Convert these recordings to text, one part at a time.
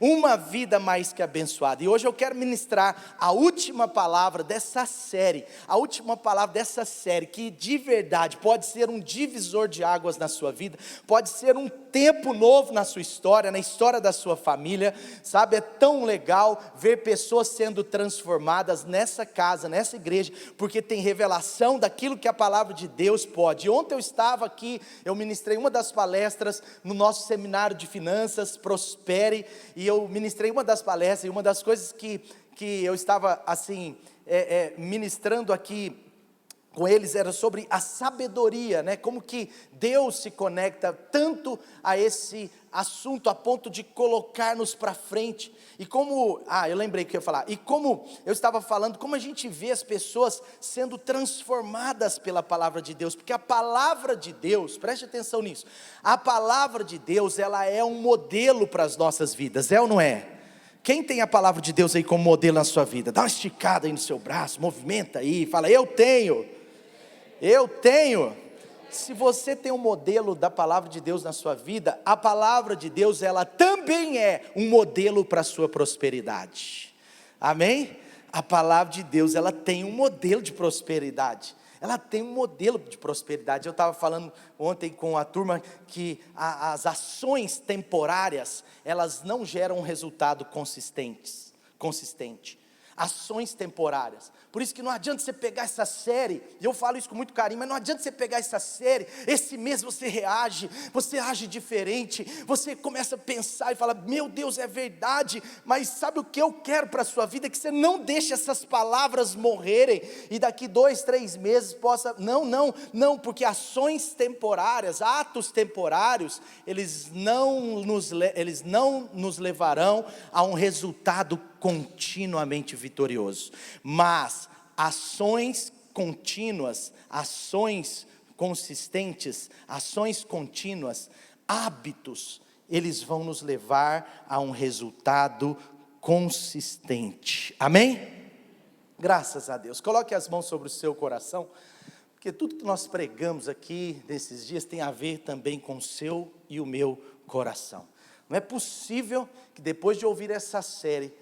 uma vida mais que abençoada. E hoje eu quero ministrar a última palavra dessa série, que de verdade pode ser um divisor de águas na sua vida, pode ser um tempo novo na sua história, na história da sua família, sabe? É tão legal ver pessoas sendo transformadas nessa casa, nessa igreja, porque tem revelação daquilo que a palavra de Deus pode. E ontem eu estava aqui, eu ministrei uma das palestras no nosso seminário de finanças, Prospere, e eu ministrei uma das palestras, e uma das coisas que eu estava assim, ministrando aqui com eles era sobre a sabedoria, né? Como que Deus se conecta tanto a esse assunto a ponto de colocar-nos para frente. E como, eu lembrei que eu ia falar, e como eu estava falando, como a gente vê as pessoas sendo transformadas pela palavra de Deus, porque a palavra de Deus, preste atenção nisso, a palavra de Deus, ela é um modelo para as nossas vidas, é ou não é? Quem tem a palavra de Deus aí como modelo na sua vida? Dá uma esticada aí no seu braço, movimenta aí, fala, eu tenho. Se você tem um modelo da palavra de Deus na sua vida, a palavra de Deus, ela também é um modelo para a sua prosperidade, amém? A palavra de Deus, ela tem um modelo de prosperidade, eu estava falando ontem com a turma, que as ações temporárias, elas não geram um resultado consistente, ações temporárias. Por isso que não adianta você pegar essa série, e eu falo isso com muito carinho, mas não adianta você pegar essa série, esse mês você age diferente, você começa a pensar e fala, meu Deus, é verdade, mas sabe o que eu quero para a sua vida? Que você não deixe essas palavras morrerem, e daqui 2, 3 meses possa, não, porque ações temporárias, atos temporários, eles não nos levarão a um resultado continuamente vitorioso, mas ações contínuas, ações consistentes, ações contínuas, hábitos, eles vão nos levar a um resultado consistente, amém? Graças a Deus. Coloque as mãos sobre o seu coração, porque tudo que nós pregamos aqui nesses dias tem a ver também com o seu e o meu coração. Não é possível que depois de ouvir essa série,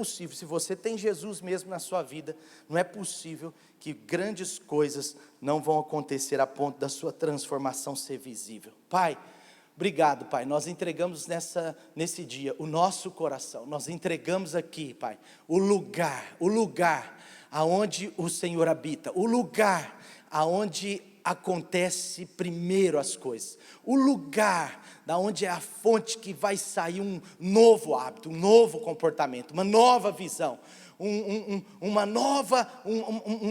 se você tem Jesus mesmo na sua vida, não é possível que grandes coisas não vão acontecer a ponto da sua transformação ser visível. Pai, obrigado, Pai, nós entregamos nesse dia o nosso coração, nós entregamos aqui, Pai, o lugar aonde o Senhor habita, o lugar aonde acontece primeiro as coisas, o lugar da onde é a fonte que vai sair um novo hábito, um novo comportamento, uma nova visão, um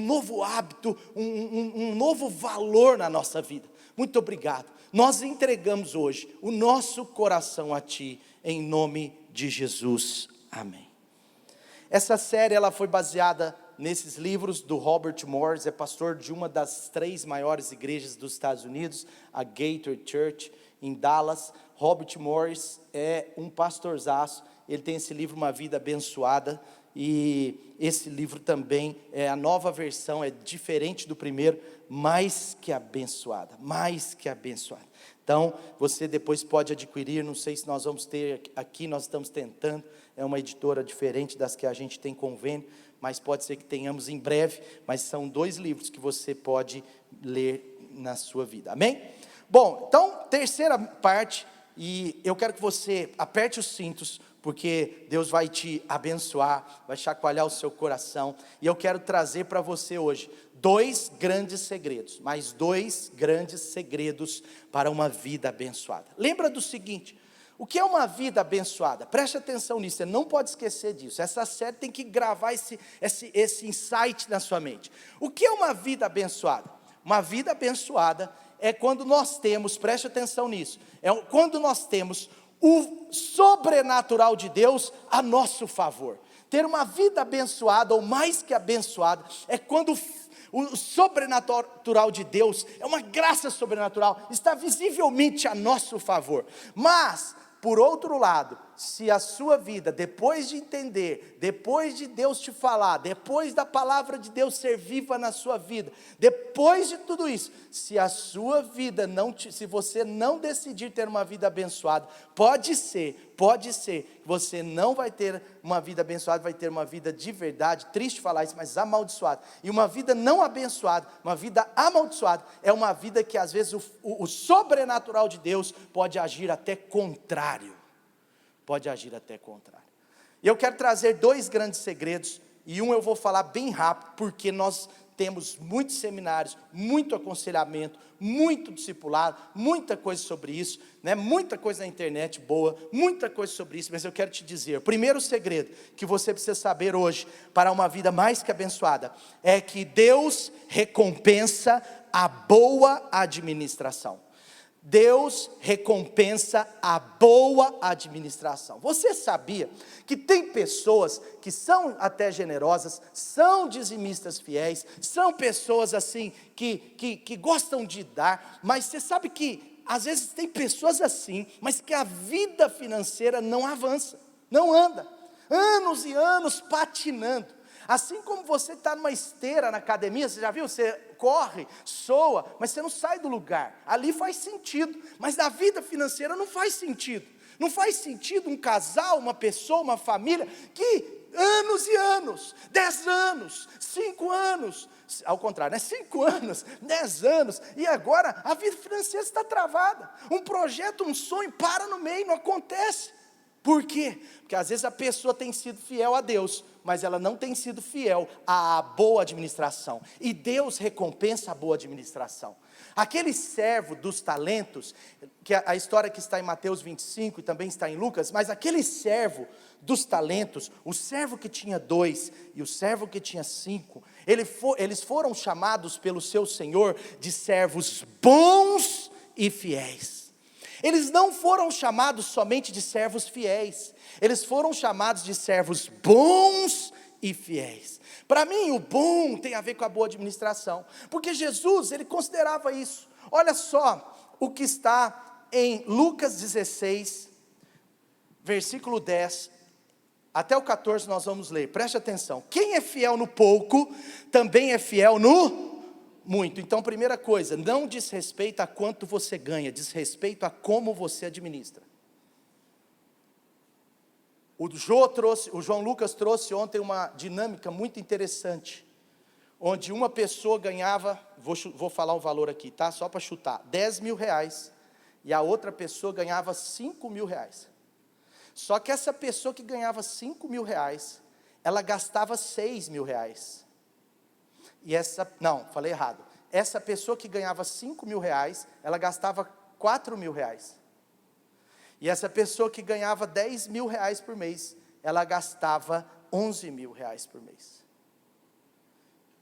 novo hábito, um novo valor na nossa vida. Muito obrigado, nós entregamos hoje o nosso coração a Ti, em nome de Jesus, amém. Essa série ela foi baseada nesses livros do Robert Morris, é pastor de uma das 3 maiores igrejas dos Estados Unidos, a Gateway Church, em Dallas. Robert Morris é um pastorzaço, ele tem esse livro, Uma Vida Abençoada, e esse livro também, a nova versão, é diferente do primeiro, mais que abençoada. Então, você depois pode adquirir, não sei se nós vamos ter aqui, nós estamos tentando, é uma editora diferente das que a gente tem convênio, mas pode ser que tenhamos em breve, mas são 2 livros que você pode ler na sua vida, amém? Bom, então, terceira parte, e eu quero que você aperte os cintos, porque Deus vai te abençoar, vai chacoalhar o seu coração, e eu quero trazer para você hoje 2 grandes segredos, mais 2 grandes segredos para uma vida abençoada. Lembra do seguinte, o que é uma vida abençoada? Preste atenção nisso, você não pode esquecer disso, essa série tem que gravar esse insight na sua mente. O que é uma vida abençoada? Uma vida abençoada é quando nós temos, preste atenção nisso, quando nós temos o sobrenatural de Deus a nosso favor. Ter uma vida abençoada, ou mais que abençoada, é quando o sobrenatural de Deus, é uma graça sobrenatural, está visivelmente a nosso favor. Mas, por outro lado, se a sua vida, depois de entender, depois de Deus te falar, depois da palavra de Deus ser viva na sua vida, depois de tudo isso, se a sua vida se você não decidir ter uma vida abençoada, pode ser, você não vai ter uma vida abençoada, vai ter uma vida de verdade, triste falar isso, mas amaldiçoada. E uma vida não abençoada, uma vida amaldiçoada, é uma vida que às vezes o sobrenatural de Deus pode agir até contrário. E eu quero trazer 2 grandes segredos, e um eu vou falar bem rápido, porque nós temos muitos seminários, muito aconselhamento, muito discipulado, muita coisa sobre isso, né? Muita coisa na internet boa, muita coisa sobre isso, mas eu quero te dizer, o primeiro segredo que você precisa saber hoje, para uma vida mais que abençoada, é que Deus recompensa a boa administração. Deus recompensa a boa administração. Você sabia que tem pessoas que são até generosas, são dizimistas fiéis, são pessoas assim que gostam de dar, mas você sabe que às vezes tem pessoas assim, mas que a vida financeira não avança, não anda, anos e anos patinando. Assim como você está numa esteira na academia, você já viu? Você corre, soa, mas você não sai do lugar. Ali faz sentido, mas na vida financeira não faz sentido. Não faz sentido um casal, uma pessoa, uma família, que anos e anos, 10 anos, 5 anos, ao contrário, né? 5 anos, 10 anos, e agora a vida financeira está travada. Um projeto, um sonho, para no meio, não acontece. Por quê? Porque às vezes a pessoa tem sido fiel a Deus, mas ela não tem sido fiel à boa administração, e Deus recompensa a boa administração. Aquele servo dos talentos, que a história que está em Mateus 25 e também está em Lucas, mas aquele servo dos talentos, o servo que tinha 2 e o servo que tinha 5, eles foram chamados pelo seu Senhor de servos bons e fiéis. Eles não foram chamados somente de servos fiéis, eles foram chamados de servos bons e fiéis. Para mim, o bom tem a ver com a boa administração, porque Jesus, ele considerava isso. Olha só o que está em Lucas 16, versículo 10, até o 14 nós vamos ler, preste atenção. Quem é fiel no pouco, também é fiel no muito. Então, primeira coisa, não diz respeito a quanto você ganha, diz respeito a como você administra. O João Lucas trouxe ontem uma dinâmica muito interessante, onde uma pessoa ganhava, vou falar o valor aqui, tá? Só para chutar, 10 mil reais, e a outra pessoa ganhava 5 mil reais. Só que essa pessoa que ganhava 5 mil reais, ela gastava 6 mil reais. Falei errado. Essa pessoa que ganhava 5 mil reais, ela gastava 4 mil reais. E essa pessoa que ganhava 10 mil reais por mês, ela gastava 11 mil reais por mês.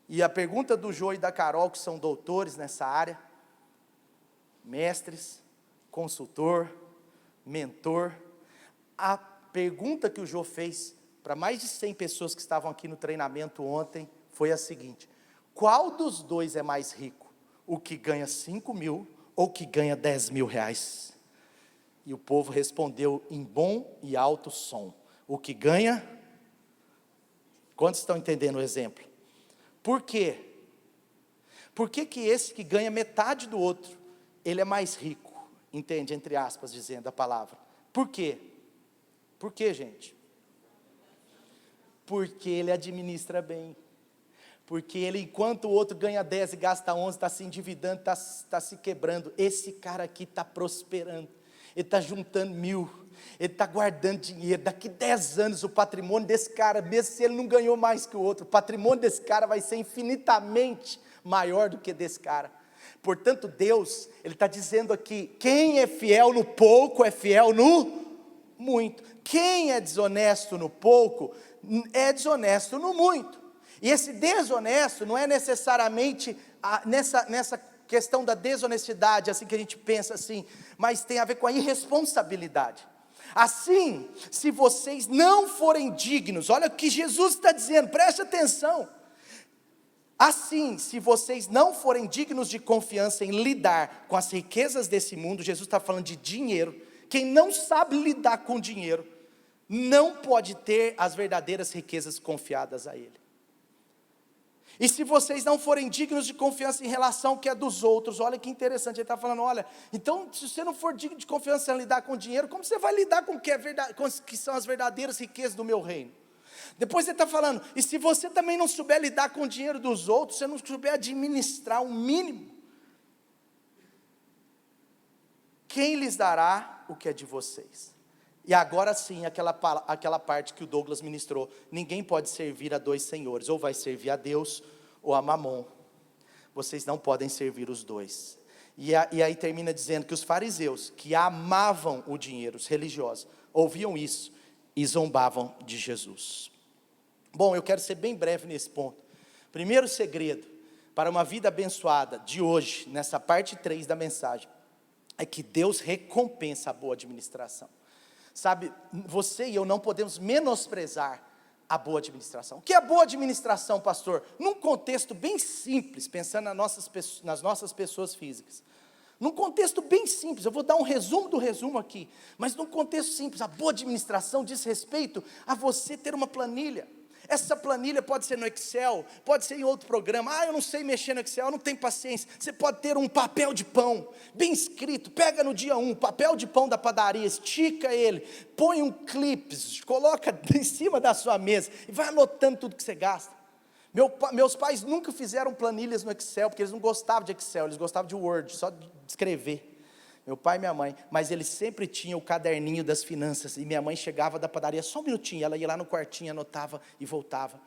E a pergunta do Jô e da Carol, que são doutores nessa área, mestres, consultor, mentor, a pergunta que o Jô fez para mais de 100 pessoas que estavam aqui no treinamento ontem, foi a seguinte: qual dos dois é mais rico? O que ganha 5 mil ou o que ganha 10 mil reais? E o povo respondeu em bom e alto som: o que ganha. Quantos estão entendendo o exemplo? Por quê? Por que que esse que ganha metade do outro, ele é mais rico? Entende, entre aspas, dizendo a palavra. Por quê? Por quê, gente? Porque ele administra bem. Porque ele, enquanto o outro ganha 10 e gasta 11, está se endividando, está se quebrando. Esse cara aqui está prosperando, ele está juntando 1.000, ele está guardando dinheiro. Daqui 10 anos o patrimônio desse cara, mesmo se ele não ganhou mais que o outro, o patrimônio desse cara vai ser infinitamente maior do que desse cara. Portanto, Deus, ele está dizendo aqui, quem é fiel no pouco, é fiel no muito. Quem é desonesto no pouco, é desonesto no muito. E esse desonesto não é necessariamente nessa questão da desonestidade, assim que a gente pensa assim, mas tem a ver com a irresponsabilidade. Assim, se vocês não forem dignos, olha o que Jesus está dizendo, preste atenção. Assim, se vocês não forem dignos de confiança em lidar com as riquezas desse mundo, Jesus está falando de dinheiro. Quem não sabe lidar com dinheiro, não pode ter as verdadeiras riquezas confiadas a Ele. E se vocês não forem dignos de confiança em relação ao que é dos outros, olha que interessante, ele está falando, olha, então se você não for digno de confiança em lidar com dinheiro, como você vai lidar com o que é verdade, com o que são as verdadeiras riquezas do meu reino? Depois ele está falando, e se você também não souber lidar com o dinheiro dos outros, você não souber administrar o mínimo, quem lhes dará o que é de vocês? E agora sim, aquela parte que o Douglas ministrou, ninguém pode servir a dois senhores, ou vai servir a Deus, ou a Mamon, vocês não podem servir os dois. E aí termina dizendo que os fariseus, que amavam o dinheiro, os religiosos, ouviam isso, e zombavam de Jesus. Bom, eu quero ser bem breve nesse ponto. Primeiro segredo, para uma vida abençoada, de hoje, nessa parte 3 da mensagem, é que Deus recompensa a boa administração. Sabe, você e eu não podemos menosprezar a boa administração. O que é boa administração, pastor? Num contexto bem simples, pensando nas nossas pessoas físicas. Num contexto bem simples, eu vou dar um resumo do resumo aqui, mas num contexto simples, a boa administração diz respeito a você ter uma planilha. Essa planilha pode ser no Excel, pode ser em outro programa. Eu não sei mexer no Excel, eu não tenho paciência. Você pode ter um papel de pão, bem escrito, pega no dia 1, papel de pão da padaria, estica ele, põe um clips, coloca em cima da sua mesa, e vai anotando tudo que você gasta. Meus pais nunca fizeram planilhas no Excel, porque eles não gostavam de Excel, eles gostavam de Word, só de escrever. Meu pai e minha mãe, mas eles sempre tinham o caderninho das finanças, e minha mãe chegava da padaria, só um minutinho, ela ia lá no quartinho, anotava e voltava,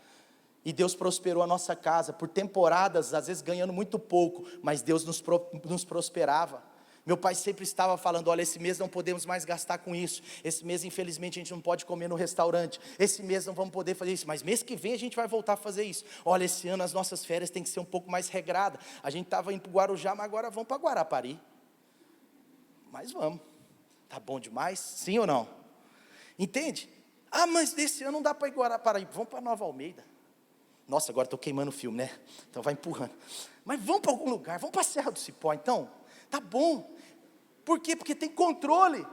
e Deus prosperou a nossa casa, por temporadas, às vezes ganhando muito pouco, mas Deus nos prosperava. Meu pai sempre estava falando, olha, esse mês não podemos mais gastar com isso, esse mês infelizmente a gente não pode comer no restaurante, esse mês não vamos poder fazer isso, mas mês que vem a gente vai voltar a fazer isso. Olha, esse ano as nossas férias têm que ser um pouco mais regradas, a gente estava indo para o Guarujá, mas agora vamos para Guarapari. Mas vamos, tá bom demais, sim ou não? Entende? Mas desse ano não dá para ir Guarapari, vamos para Nova Almeida. Nossa, agora estou queimando o filme, né? Então vai empurrando. Mas vamos para algum lugar, vamos para a Serra do Cipó então? Tá bom. Por quê? Porque tem controle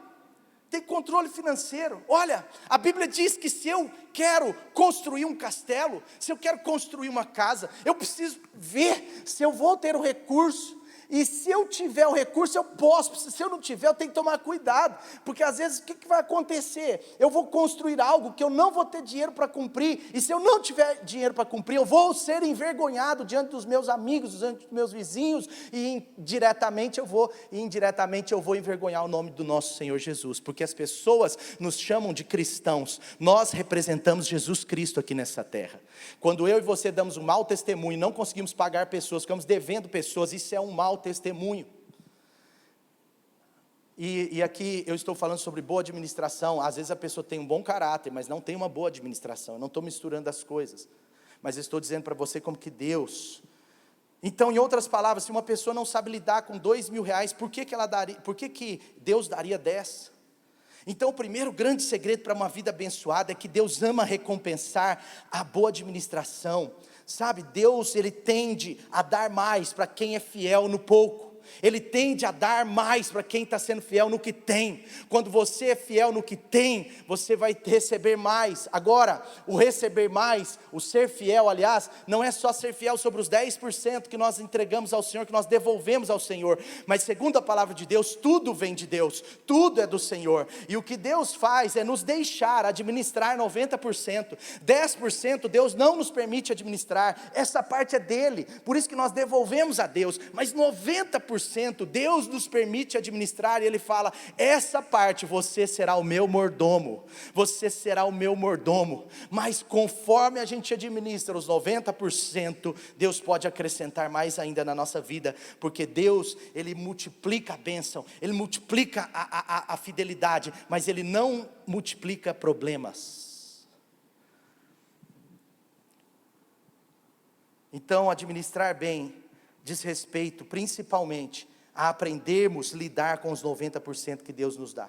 financeiro. Olha, a Bíblia diz que se eu quero construir um castelo, se eu quero construir uma casa, eu preciso ver se eu vou ter o recurso. E se eu tiver o recurso, eu posso. Se eu não tiver, eu tenho que tomar cuidado. Porque às vezes, o que vai acontecer? Eu vou construir algo que eu não vou ter dinheiro para cumprir. E se eu não tiver dinheiro para cumprir, eu vou ser envergonhado diante dos meus amigos, diante dos meus vizinhos. E indiretamente eu vou envergonhar o nome do nosso Senhor Jesus. Porque as pessoas nos chamam de cristãos. Nós representamos Jesus Cristo aqui nessa terra. Quando eu e você damos um mau testemunho, não conseguimos pagar pessoas, ficamos devendo pessoas, isso é um mau testemunho. E aqui eu estou falando sobre boa administração. Às vezes a pessoa tem um bom caráter, mas não tem uma boa administração. Eu não estou misturando as coisas, mas eu estou dizendo para você como que Deus. Então, em outras palavras, se uma pessoa não sabe lidar com R$2.000, por que Deus daria 10? Então o primeiro grande segredo para uma vida abençoada é que Deus ama recompensar a boa administração. Sabe, Deus, Ele tende a dar mais para quem é fiel no pouco. Ele tende a dar mais para quem está sendo fiel no que tem. Quando você é fiel no que tem, você vai receber mais. Agora, o receber mais, o ser fiel, aliás, não é só ser fiel sobre os 10% que nós entregamos ao Senhor, que nós devolvemos ao Senhor, mas segundo a palavra de Deus, tudo vem de Deus, tudo é do Senhor, e o que Deus faz é nos deixar administrar 90%, 10% Deus não nos permite administrar, essa parte é dele, por isso que nós devolvemos a Deus, mas 90% Deus nos permite administrar, e Ele fala, essa parte você será o meu mordomo, você será o meu mordomo, mas conforme a gente administra os 90%, Deus pode acrescentar mais ainda na nossa vida, porque Deus, Ele multiplica a bênção, Ele multiplica a fidelidade, mas Ele não multiplica problemas. Então administrar bem diz respeito principalmente a aprendermos a lidar com os 90% que Deus nos dá.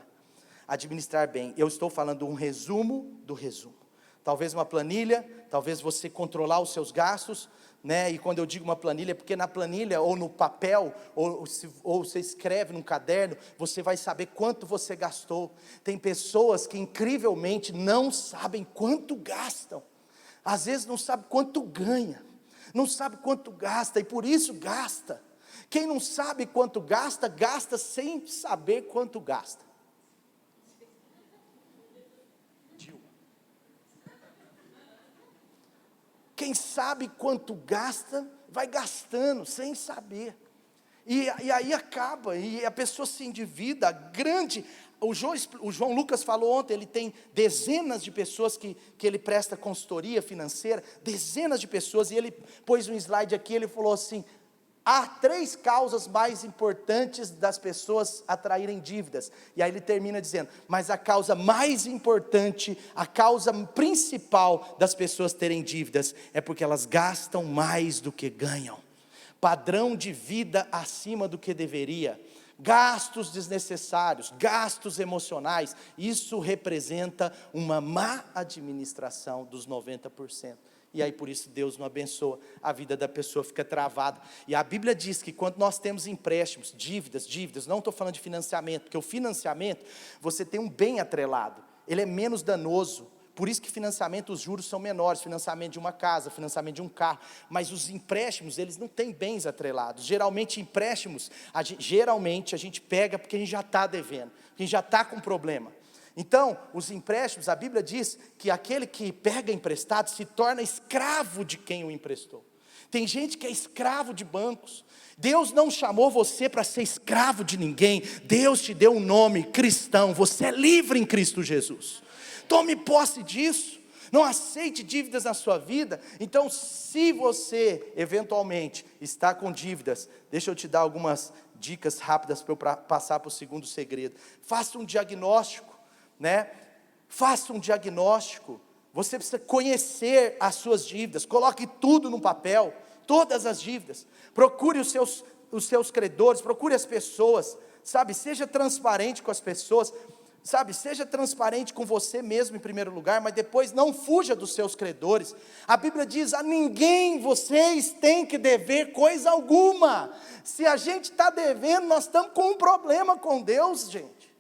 Administrar bem, eu estou falando um resumo do resumo. Talvez uma planilha, talvez você controlar os seus gastos, né? E quando eu digo uma planilha, é porque na planilha, ou no papel, ou você escreve num caderno, você vai saber quanto você gastou. Tem pessoas que incrivelmente não sabem quanto gastam, às vezes não sabe quanto ganha, não sabe quanto gasta, e por isso gasta. Quem não sabe quanto gasta, gasta sem saber quanto gasta. Quem sabe quanto gasta, vai gastando sem saber. E aí acaba, e a pessoa se endivida, o João Lucas falou ontem, ele tem dezenas de pessoas que ele presta consultoria financeira, dezenas de pessoas, e ele pôs um slide aqui, ele falou assim: há 3 causas mais importantes das pessoas atraírem dívidas. E aí ele termina dizendo: mas a causa mais importante, a causa principal das pessoas terem dívidas, é porque elas gastam mais do que ganham. Padrão de vida acima do que deveria. Gastos desnecessários, gastos emocionais. Isso representa uma má administração dos 90%. E aí por isso Deus não abençoa, a vida da pessoa fica travada. E a Bíblia diz que quando nós temos empréstimos, dívidas, não estou falando de financiamento, porque o financiamento, você tem um bem atrelado, ele é menos danoso. Por isso que financiamento, os juros são menores, financiamento de uma casa, financiamento de um carro. Mas os empréstimos, eles não têm bens atrelados. Geralmente empréstimos, a gente pega porque a gente já está devendo, porque a gente já está com problema. Então, os empréstimos, a Bíblia diz que aquele que pega emprestado se torna escravo de quem o emprestou. Tem gente que é escravo de bancos. Deus não chamou você para ser escravo de ninguém. Deus te deu um nome cristão, você é livre em Cristo Jesus. Tome posse disso, não aceite dívidas na sua vida. Então, se você eventualmente está com dívidas, deixa eu te dar algumas dicas rápidas para eu passar para o segundo segredo. Faça um diagnóstico, né? Faça um diagnóstico. Você precisa conhecer as suas dívidas, coloque tudo no papel, todas as dívidas, procure os seus credores, procure as pessoas, sabe, seja transparente com as pessoas, sabe, seja transparente com você mesmo em primeiro lugar, mas depois não fuja dos seus credores. A Bíblia diz: a ninguém vocês têm que dever coisa alguma. Se a gente está devendo, nós estamos com um problema com Deus, gente,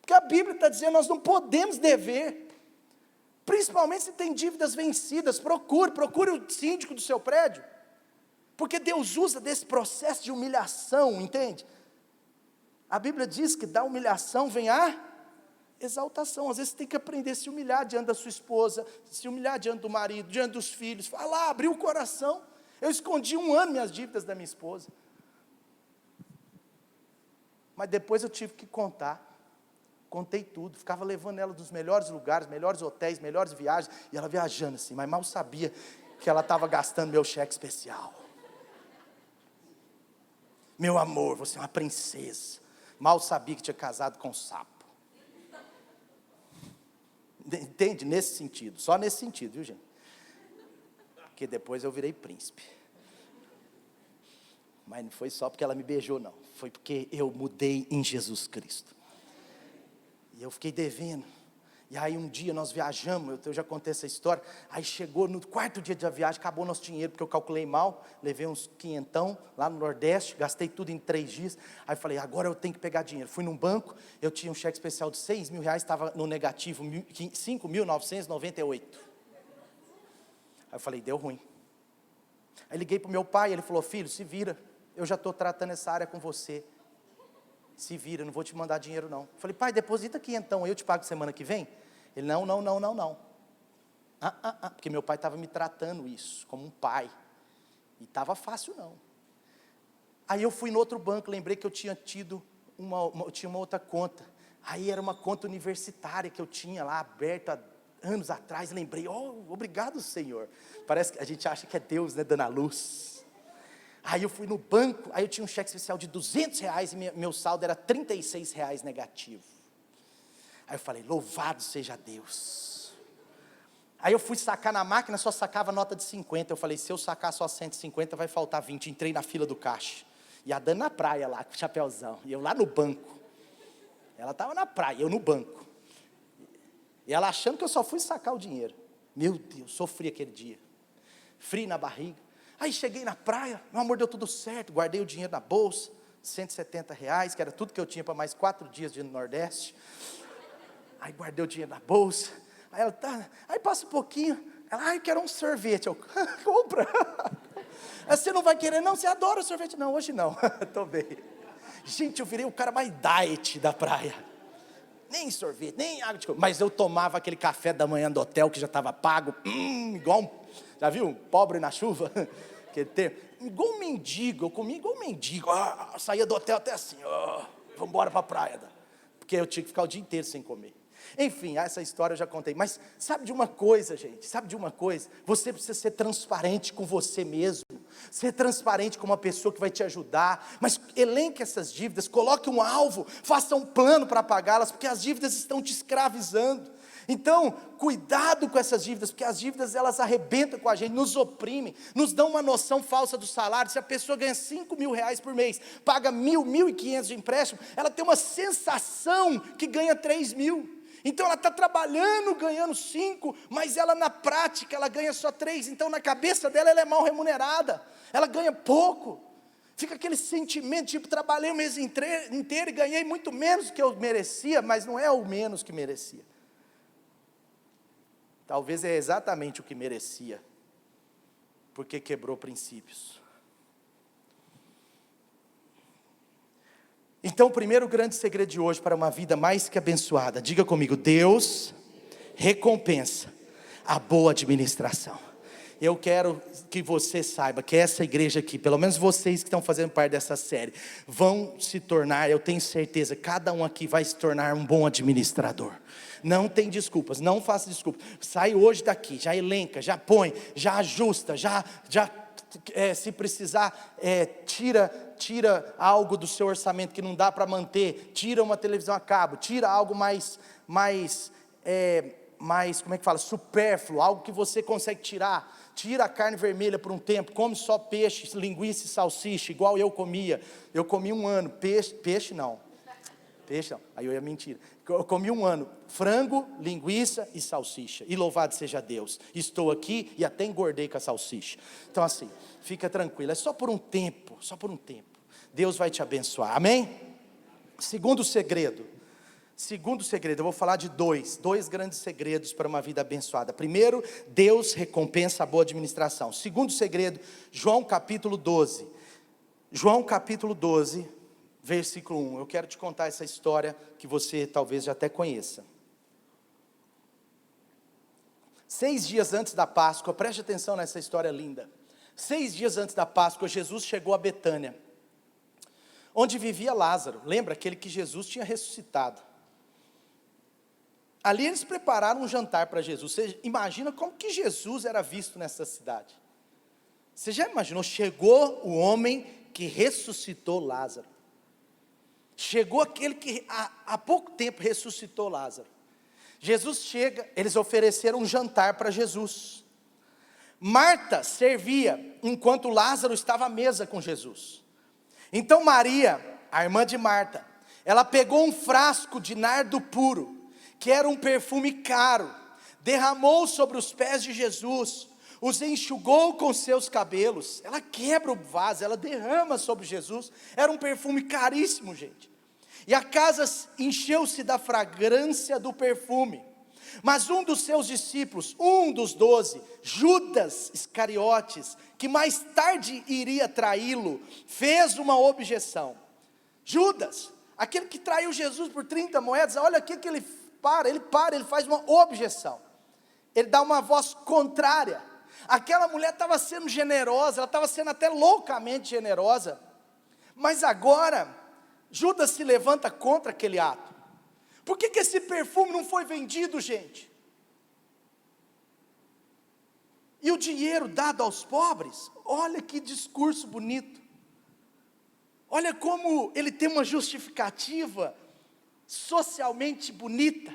porque a Bíblia está dizendo, nós não podemos dever, principalmente se tem dívidas vencidas. Procure o síndico do seu prédio, porque Deus usa desse processo de humilhação, entende? A Bíblia diz que da humilhação vem a exaltação. Às vezes você tem que aprender a se humilhar diante da sua esposa, se humilhar diante do marido, diante dos filhos, falar, abrir o coração. Eu escondi 1 ano minhas dívidas da minha esposa, mas depois eu tive que contei tudo, ficava levando ela dos melhores lugares, melhores hotéis, melhores viagens, e ela viajando assim, mas mal sabia que ela estava gastando meu cheque especial. Meu amor, você é uma princesa. Mal sabia que tinha casado com um sapo. Entende? Nesse sentido, só nesse sentido, viu, gente? Porque depois eu virei príncipe. Mas não foi só porque ela me beijou, não. Foi porque eu mudei em Jesus Cristo. E eu fiquei devendo. E aí um dia nós viajamos, eu já contei essa história. Aí chegou no 4º dia da viagem, acabou nosso dinheiro, porque eu calculei mal. Levei uns 500 lá no Nordeste, gastei tudo em 3 dias. Aí falei, agora eu tenho que pegar dinheiro. Fui num banco, eu tinha um cheque especial de R$6.000, estava no negativo 5.998. Aí eu falei, deu ruim. Aí liguei para o meu pai, ele falou, filho, se vira, eu já estou tratando essa área com você. Se vira, não vou te mandar dinheiro não. Eu falei, pai, deposita aqui então, eu te pago semana que vem? Ele, não. Porque meu pai estava me tratando isso, como um pai. E estava fácil não. Aí eu fui no outro banco, lembrei que eu tinha tido uma outra conta. Aí era uma conta universitária que eu tinha lá, aberta há anos atrás. Lembrei, obrigado Senhor. Parece que a gente acha que é Deus, né, dando a luz. Aí eu fui no banco, aí eu tinha um cheque especial de R$200 e meu saldo era R$36 negativo. Aí eu falei, louvado seja Deus. Aí eu fui sacar na máquina, só sacava nota de 50. Eu falei, se eu sacar só 150, vai faltar 20. Entrei na fila do caixa. E a Dani na praia lá, com o chapéuzão. E eu lá no banco. Ela estava na praia, eu no banco. E ela achando que eu só fui sacar o dinheiro. Meu Deus, sofri aquele dia. Frio na barriga. Aí cheguei na praia, meu amor, deu tudo certo, guardei o dinheiro na bolsa, R$ 170, que era tudo que eu tinha para mais 4 dias de ir no Nordeste. Aí guardei o dinheiro na bolsa, aí ela tá, aí passa um pouquinho, ela, eu quero um sorvete, eu, compra. Você não vai querer não, você adora sorvete, não, hoje não, estou bem. Gente, eu virei o cara mais diet da praia, nem sorvete, nem água de coco, mas eu tomava aquele café da manhã do hotel que já estava pago, igual já viu, pobre na chuva, igual um mendigo, eu comia igual um mendigo, saía do hotel até assim, vamos embora para a praia, porque eu tinha que ficar o dia inteiro sem comer. Enfim, essa história eu já contei, mas sabe de uma coisa, gente, você precisa ser transparente com você mesmo, ser transparente com uma pessoa que vai te ajudar, mas elenque essas dívidas, coloque um alvo, faça um plano para pagá-las, porque as dívidas estão te escravizando. Então, cuidado com essas dívidas, porque as dívidas elas arrebentam com a gente, nos oprimem, nos dão uma noção falsa do salário. Se a pessoa ganha R$ 5.000 por mês, paga 1.500 de empréstimo, ela tem uma sensação que ganha 3.000. Então ela está trabalhando, ganhando 5, mas ela na prática, ela ganha só 3, então na cabeça dela ela é mal remunerada, ela ganha pouco, fica aquele sentimento, tipo, trabalhei o mês inteiro e ganhei muito menos do que eu merecia, mas não é o menos que merecia, talvez é exatamente o que merecia, porque quebrou princípios. Então, o primeiro grande segredo de hoje para uma vida mais que abençoada, diga comigo, Deus recompensa a boa administração. Eu quero que você saiba que essa igreja aqui, pelo menos vocês que estão fazendo parte dessa série, vão se tornar, eu tenho certeza, cada um aqui vai se tornar um bom administrador. Não tem desculpas, não faça desculpas. Sai hoje daqui, já elenca, já põe, já ajusta, se precisar, tira algo do seu orçamento que não dá para manter, tira uma televisão a cabo, tira algo mais, como é que fala, supérfluo, algo que você consegue tirar, tira a carne vermelha por um tempo, come só peixe, linguiça e salsicha, igual eu comia, eu comi um ano, peixe não, aí eu ia mentir, eu comi um ano, frango, linguiça e salsicha, e louvado seja Deus, estou aqui e até engordei com a salsicha. Então assim, fica tranquilo, é só por um tempo, Deus vai te abençoar, amém? Segundo segredo, eu vou falar de dois grandes segredos para uma vida abençoada. Primeiro, Deus recompensa a boa administração. Segundo segredo, João capítulo 12, versículo 1, eu quero te contar essa história que você talvez já até conheça. 6 dias antes da Páscoa, preste atenção nessa história linda. 6 dias antes da Páscoa, Jesus chegou a Betânia, onde vivia Lázaro, lembra aquele que Jesus tinha ressuscitado. Ali eles prepararam um jantar para Jesus. Você imagina como que Jesus era visto nessa cidade? Você já imaginou? Chegou o homem que ressuscitou Lázaro. Chegou aquele que há pouco tempo ressuscitou Lázaro. Jesus chega, eles ofereceram um jantar para Jesus. Marta servia, enquanto Lázaro estava à mesa com Jesus. Então Maria, a irmã de Marta, ela pegou um frasco de nardo puro, que era um perfume caro, derramou sobre os pés de Jesus, os enxugou com seus cabelos, ela quebra o vaso, ela derrama sobre Jesus, era um perfume caríssimo, gente, e a casa encheu-se da fragrância do perfume. Mas um dos seus discípulos, um dos 12, Judas Iscariotes, que mais tarde iria traí-lo, fez uma objeção. Judas, aquele que traiu Jesus por 30 moedas, olha aqui que ele faz uma objeção, ele dá uma voz contrária. Aquela mulher estava sendo generosa, ela estava sendo até loucamente generosa, mas agora, Judas se levanta contra aquele ato. Por que esse perfume não foi vendido, gente? E o dinheiro dado aos pobres? Olha que discurso bonito, olha como ele tem uma justificativa socialmente bonita,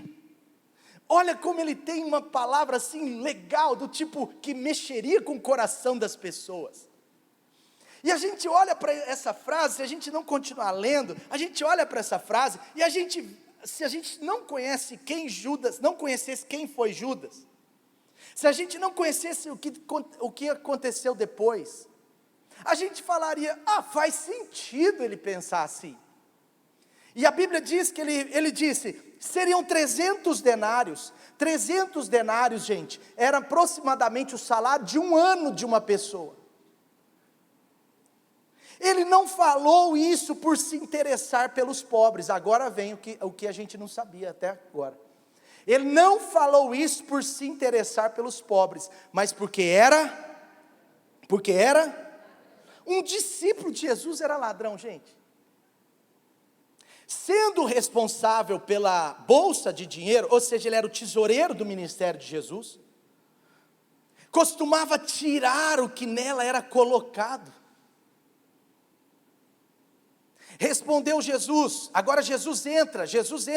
olha como ele tem uma palavra assim legal, do tipo que mexeria com o coração das pessoas. E a gente olha para essa frase, se a gente não continuar lendo, a gente olha para essa frase, e se a gente não conhece não conhecesse quem foi Judas, se a gente não conhecesse o que aconteceu depois, a gente falaria, faz sentido ele pensar assim. E a Bíblia diz que ele disse, seriam 300 denários. 300 denários, gente, era aproximadamente o salário de um ano de uma pessoa. Ele não falou isso por se interessar pelos pobres. Agora vem o que a gente não sabia até agora. Ele não falou isso por se interessar pelos pobres, mas porque era um discípulo de Jesus, era ladrão, gente. Sendo responsável pela bolsa de dinheiro, ou seja, ele era o tesoureiro do ministério de Jesus, costumava tirar o que nela era colocado. Respondeu Jesus, agora Jesus entra, Jesus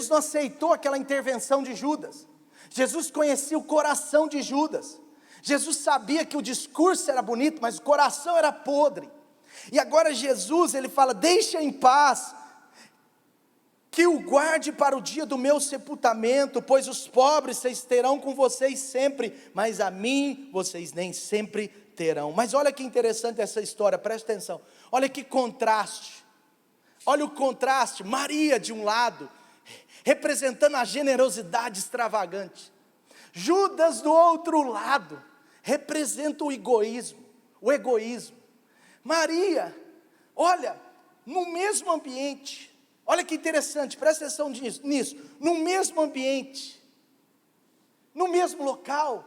não aceitou aquela intervenção de Judas, Jesus conhecia o coração de Judas, Jesus sabia que o discurso era bonito, mas o coração era podre, e agora Jesus, ele fala, deixa em paz, que o guarde para o dia do meu sepultamento, pois os pobres vocês terão com vocês sempre, mas a mim vocês nem sempre terão. Mas olha que interessante essa história, presta atenção, olha que contraste, olha o contraste, Maria de um lado, representando a generosidade extravagante, Judas do outro lado, representa o egoísmo, Maria, olha, no mesmo ambiente, olha que interessante, presta atenção nisso, no mesmo ambiente, no mesmo local,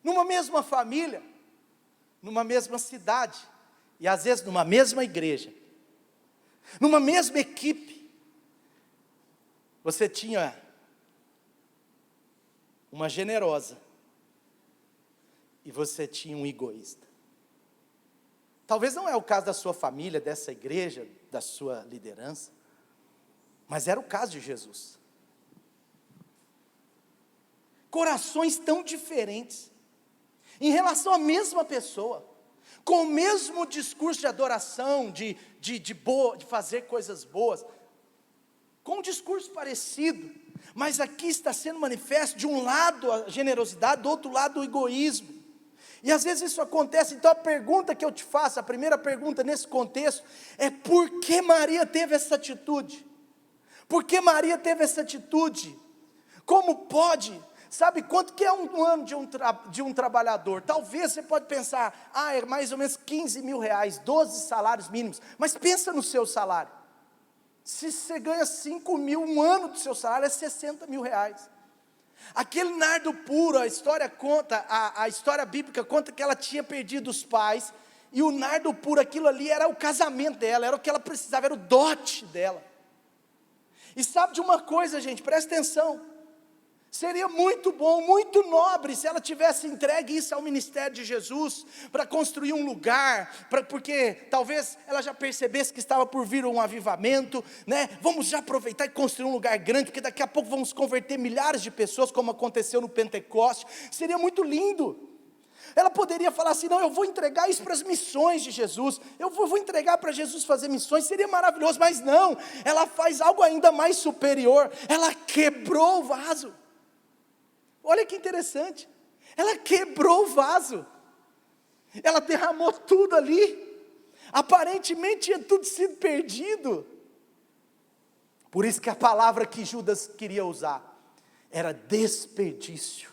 numa mesma família, numa mesma cidade, e às vezes numa mesma igreja, numa mesma equipe, você tinha uma generosa, e você tinha um egoísta. Talvez não é o caso da sua família, dessa igreja, da sua liderança, mas era o caso de Jesus. Corações tão diferentes, em relação à mesma pessoa, com o mesmo discurso de adoração, de fazer coisas boas, com um discurso parecido, mas aqui está sendo manifesto de um lado a generosidade, do outro lado o egoísmo. E às vezes isso acontece, então a pergunta que eu te faço, a primeira pergunta nesse contexto, é por que Maria teve essa atitude? Por que Maria teve essa atitude? Como pode? Sabe quanto que é um ano de um trabalhador? Talvez você pode pensar, é mais ou menos 15 mil reais, 12 salários mínimos, mas pensa no seu salário. Se você ganha 5 mil, um ano do seu salário é 60 mil reais. Aquele nardo puro, a história bíblica conta que ela tinha perdido os pais, e o nardo puro, aquilo ali era o casamento dela, era o que ela precisava, era o dote dela. E sabe de uma coisa, gente, presta atenção, seria muito bom, muito nobre, se ela tivesse entregue isso ao ministério de Jesus, para construir um lugar, porque talvez ela já percebesse que estava por vir um avivamento, né? Vamos já aproveitar e construir um lugar grande, porque daqui a pouco vamos converter milhares de pessoas, como aconteceu no Pentecoste, seria muito lindo. Ela poderia falar assim, não, eu vou entregar isso para as missões de Jesus, eu vou entregar para Jesus fazer missões, seria maravilhoso, mas não, ela faz algo ainda mais superior, ela quebrou o vaso. Olha que interessante, ela quebrou o vaso, ela derramou tudo ali, aparentemente tinha tudo sido perdido, por isso que a palavra que Judas queria usar, era desperdício.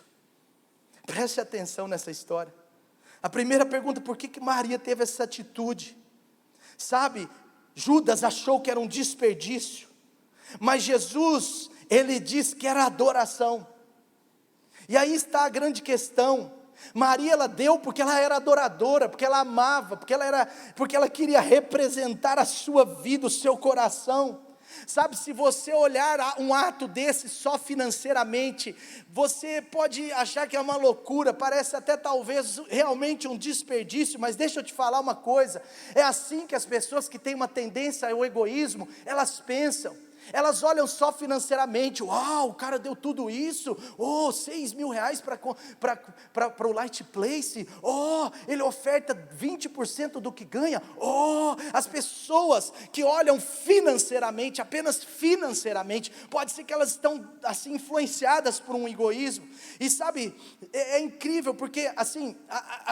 Preste atenção nessa história, a primeira pergunta, por que Maria teve essa atitude? Sabe, Judas achou que era um desperdício, mas Jesus, ele disse que era adoração. E aí está a grande questão, Maria ela deu porque ela era adoradora, porque ela amava, porque ela queria representar a sua vida, o seu coração. Sabe, se você olhar um ato desse só financeiramente, você pode achar que é uma loucura, parece até talvez realmente um desperdício, mas deixa eu te falar uma coisa, é assim que as pessoas que têm uma tendência ao egoísmo, elas pensam. Elas olham só financeiramente. Uau, o cara deu tudo isso. Oh, R$6.000 para o Light Place. Oh, ele oferta 20% do que ganha. Oh, as pessoas que olham financeiramente, apenas financeiramente, pode ser que elas estão assim influenciadas por um egoísmo. E sabe, é incrível, porque assim,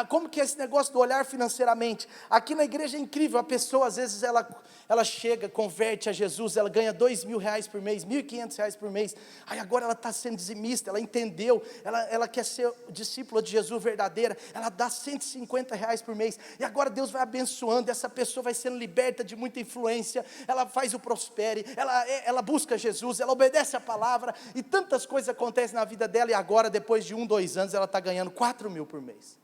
como que é esse negócio do olhar financeiramente? Aqui na igreja é incrível. A pessoa às vezes ela chega, converte a Jesus, ela ganha R$2.000 por mês, R$1.500 por mês, aí agora ela está sendo dizimista, ela entendeu, ela quer ser discípula de Jesus verdadeira, ela dá R$150 por mês, e agora Deus vai abençoando, essa pessoa vai sendo liberta de muita influência, ela faz o prospere, ela busca Jesus, ela obedece a palavra, e tantas coisas acontecem na vida dela, e agora depois de 2 anos, ela está ganhando R$4.000 por mês,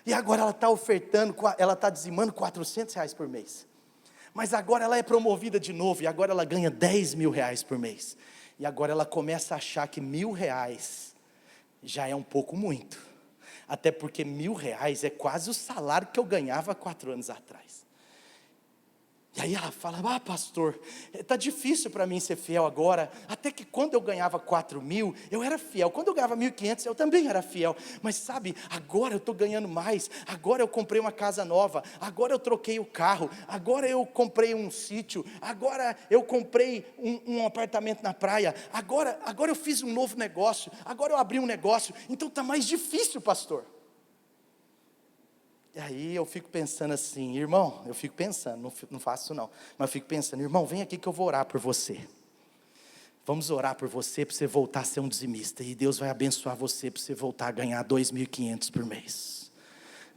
e agora ela está ofertando, ela está dizimando R$400 por mês, mas agora ela é promovida de novo, e agora ela ganha R$10.000 por mês, e agora ela começa a achar que R$1.000 já é um pouco muito, até porque R$1.000 é quase o salário que eu ganhava há 4 anos atrás. E aí ela fala, pastor, está difícil para mim ser fiel agora, até que quando eu ganhava 4.000, eu era fiel, quando eu ganhava 1.500, eu também era fiel, mas sabe, agora eu estou ganhando mais, agora eu comprei uma casa nova, agora eu troquei o carro, agora eu comprei um sítio, agora eu comprei um apartamento na praia, agora eu fiz um novo negócio, agora eu abri um negócio, então está mais difícil, pastor. E aí eu fico pensando assim, irmão, não faço isso não, mas eu fico pensando, irmão, vem aqui que eu vou orar por você. Vamos orar por você, para você voltar a ser um dizimista, e Deus vai abençoar você, para você voltar a ganhar 2.500 por mês,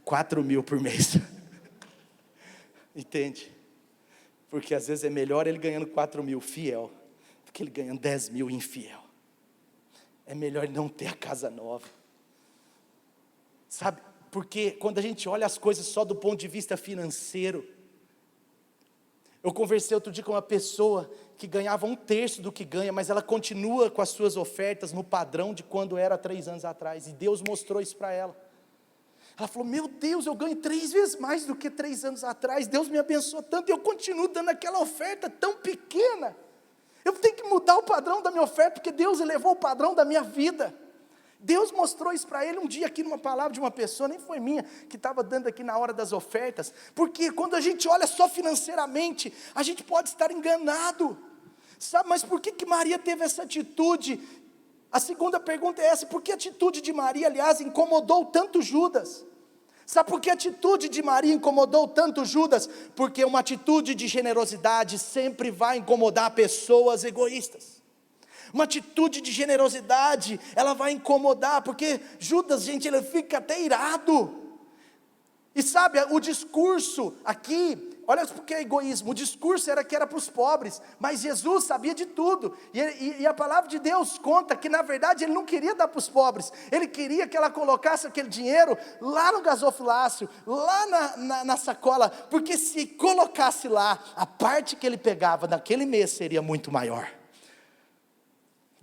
4.000 por mês, entende? Porque às vezes é melhor ele ganhando 4.000 fiel, do que ele ganhando 10.000 infiel. É melhor ele não ter a casa nova, sabe? Porque quando a gente olha as coisas só do ponto de vista financeiro, eu conversei outro dia com uma pessoa que ganhava 1/3 do que ganha, mas ela continua com as suas ofertas no padrão de quando era 3 anos atrás, e Deus mostrou isso para ela. Ela falou, meu Deus, eu ganho 3 vezes mais do que 3 anos atrás, Deus me abençoou tanto, e eu continuo dando aquela oferta tão pequena, eu tenho que mudar o padrão da minha oferta, porque Deus elevou o padrão da minha vida. Deus mostrou isso para ele um dia aqui numa palavra de uma pessoa, nem foi minha, que estava dando aqui na hora das ofertas, porque quando a gente olha só financeiramente, a gente pode estar enganado, sabe, mas por que Maria teve essa atitude? A segunda pergunta é essa, por que a atitude de Maria, aliás, incomodou tanto Judas? Sabe por que a atitude de Maria incomodou tanto Judas? Porque uma atitude de generosidade sempre vai incomodar pessoas egoístas. Uma atitude de generosidade, ela vai incomodar, porque Judas, gente, ele fica até irado. E sabe, o discurso aqui, olha porque é egoísmo, o discurso era que era para os pobres, mas Jesus sabia de tudo, e a palavra de Deus conta que na verdade ele não queria dar para os pobres, ele queria que ela colocasse aquele dinheiro lá no gasofilácio, lá na sacola, porque se colocasse lá, a parte que ele pegava naquele mês seria muito maior.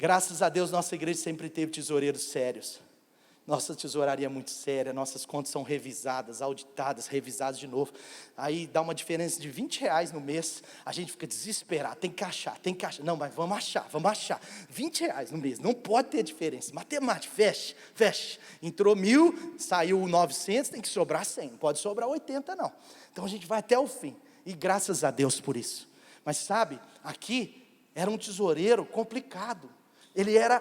Graças a Deus nossa igreja sempre teve tesoureiros sérios, nossa tesouraria é muito séria, nossas contas são revisadas, auditadas, revisadas de novo, aí dá uma diferença de R$20 no mês, a gente fica desesperado, tem que achar, não, mas vamos achar, R$20 no mês, não pode ter diferença, matemática, fecha, entrou 1.000, saiu 900, tem que sobrar 100, não pode sobrar 80 não, então a gente vai até o fim, e graças a Deus por isso, mas sabe, aqui era um tesoureiro complicado,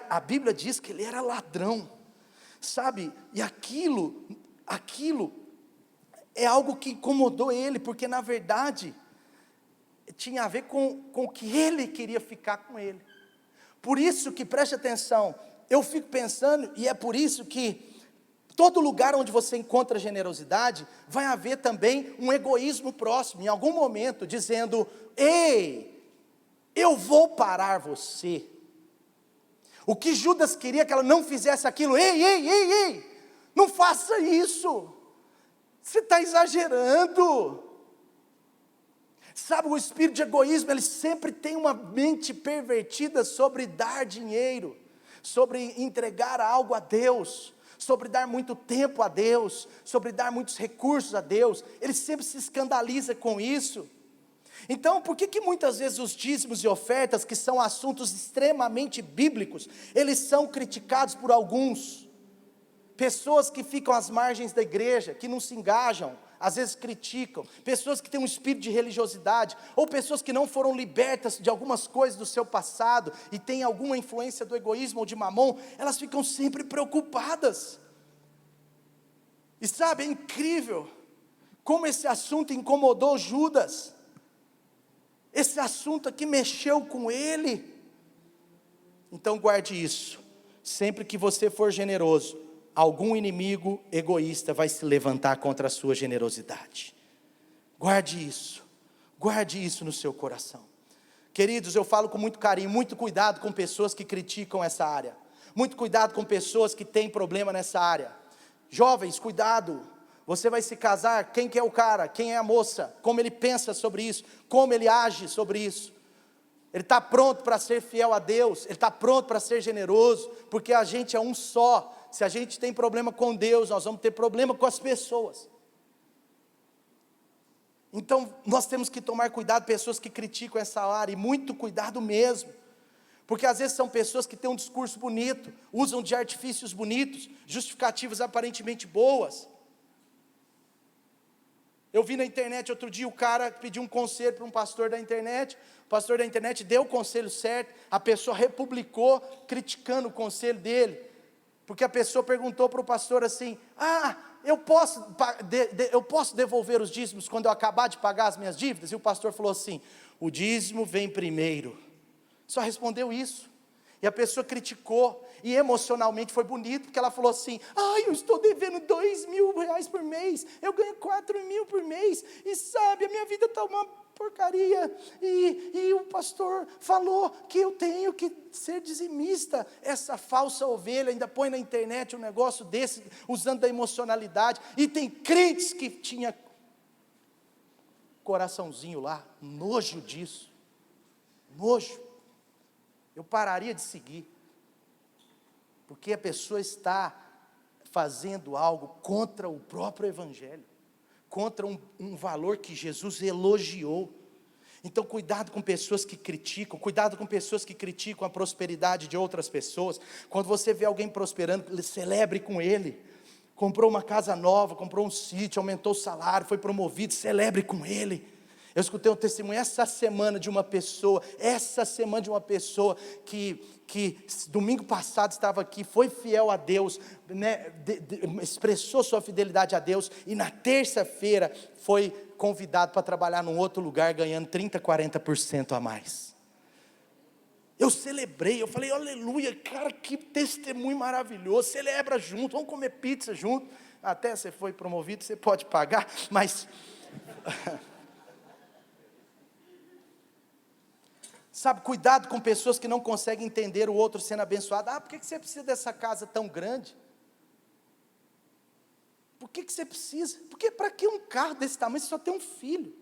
a Bíblia diz que ele era ladrão, sabe, e aquilo é algo que incomodou ele, porque na verdade, tinha a ver com o que ele queria ficar com ele, por isso que, preste atenção, eu fico pensando, e é por isso que, todo lugar onde você encontra generosidade, vai haver também um egoísmo próximo, em algum momento, dizendo, ei, eu vou parar você, o que Judas queria que ela não fizesse aquilo, ei, não faça isso, você está exagerando, sabe, o espírito de egoísmo, ele sempre tem uma mente pervertida sobre dar dinheiro, sobre entregar algo a Deus, sobre dar muito tempo a Deus, sobre dar muitos recursos a Deus, ele sempre se escandaliza com isso, Então, por que muitas vezes os dízimos e ofertas, que são assuntos extremamente bíblicos, eles são criticados por alguns? Pessoas que ficam às margens da igreja, que não se engajam, às vezes criticam, pessoas que têm um espírito de religiosidade, ou pessoas que não foram libertas de algumas coisas do seu passado, e têm alguma influência do egoísmo ou de mamon, elas ficam sempre preocupadas. E sabe, é incrível, como esse assunto incomodou Judas, esse assunto aqui mexeu com ele. Então guarde isso, sempre que você for generoso, algum inimigo egoísta vai se levantar contra a sua generosidade. Guarde isso no seu coração. Queridos, eu falo com muito carinho, muito cuidado com pessoas que criticam essa área, muito cuidado com pessoas que têm problema nessa área. Jovens, cuidado, você vai se casar, quem que é o cara, quem é a moça, como ele pensa sobre isso, como ele age sobre isso. Ele está pronto para ser fiel a Deus, ele está pronto para ser generoso, porque a gente é um só. Se a gente tem problema com Deus, nós vamos ter problema com as pessoas. Então, nós temos que tomar cuidado, pessoas que criticam essa área, e muito cuidado mesmo, porque às vezes são pessoas que têm um discurso bonito, usam de artifícios bonitos, justificativas aparentemente boas. Eu vi na internet outro dia, o cara pediu um conselho para um pastor da internet, o pastor da internet deu o conselho certo, a pessoa republicou, criticando o conselho dele, porque a pessoa perguntou para o pastor assim, eu posso devolver os dízimos quando eu acabar de pagar as minhas dívidas? E o pastor falou assim, o dízimo vem primeiro, só respondeu isso. E a pessoa criticou, e emocionalmente foi bonito, porque ela falou assim, eu estou devendo 2.000 reais por mês, eu ganho 4.000 por mês, e sabe, a minha vida está uma porcaria, e o pastor falou que eu tenho que ser dizimista. Essa falsa ovelha ainda põe na internet um negócio desse, usando da emocionalidade, e tem crentes que tinha coraçãozinho lá, nojo disso, nojo. Eu pararia de seguir, porque a pessoa está fazendo algo contra o próprio Evangelho, contra um valor que Jesus elogiou. Então cuidado com pessoas que criticam, cuidado com pessoas que criticam a prosperidade de outras pessoas. Quando você vê alguém prosperando, celebre com ele. Comprou uma casa nova, comprou um sítio, aumentou o salário, foi promovido, celebre com ele. Eu escutei um testemunho essa semana de uma pessoa que domingo passado estava aqui, foi fiel a Deus, né, expressou sua fidelidade a Deus, e na terça-feira foi convidado para trabalhar num outro lugar, ganhando 30%, 40% a mais. Eu celebrei, eu falei, aleluia, cara, que testemunho maravilhoso, celebra junto, vamos comer pizza junto, até você foi promovido, você pode pagar, mas... Sabe, cuidado com pessoas que não conseguem entender o outro sendo abençoado. Por que você precisa dessa casa tão grande? Por que você precisa? Porque para que um carro desse tamanho, você só tem um filho?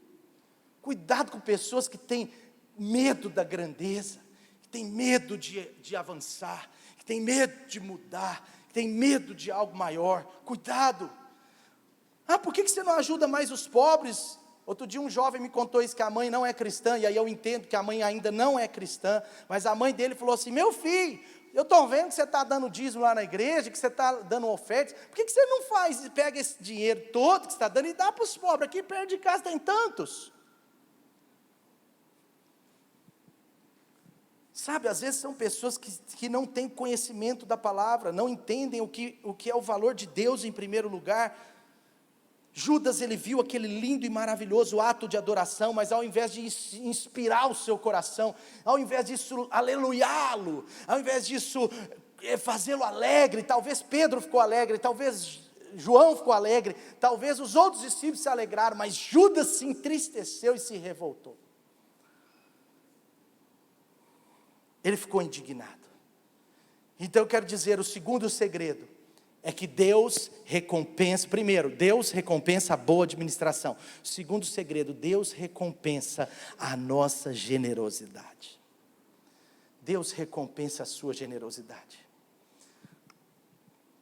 Cuidado com pessoas que têm medo da grandeza, que têm medo de avançar, que têm medo de mudar, que têm medo de algo maior. Cuidado. Por que você não ajuda mais os pobres? Outro dia um jovem me contou isso, que a mãe não é cristã, e aí eu entendo que a mãe ainda não é cristã, mas a mãe dele falou assim, meu filho, eu estou vendo que você está dando dízimo lá na igreja, que você está dando ofertas, por que você não faz, pega esse dinheiro todo que você está dando e dá para os pobres, aqui perto de casa tem tantos. Sabe, às vezes são pessoas que não têm conhecimento da palavra, não entendem o que é o valor de Deus em primeiro lugar. Judas, ele viu aquele lindo e maravilhoso ato de adoração, mas ao invés de inspirar o seu coração, ao invés disso aleluiá-lo, ao invés disso fazê-lo alegre, talvez Pedro ficou alegre, talvez João ficou alegre, talvez os outros discípulos se alegraram, mas Judas se entristeceu e se revoltou. Ele ficou indignado. Então eu quero dizer, o segundo segredo é que Deus recompensa, primeiro, Deus recompensa a boa administração. Segundo segredo, Deus recompensa a nossa generosidade. Deus recompensa a sua generosidade.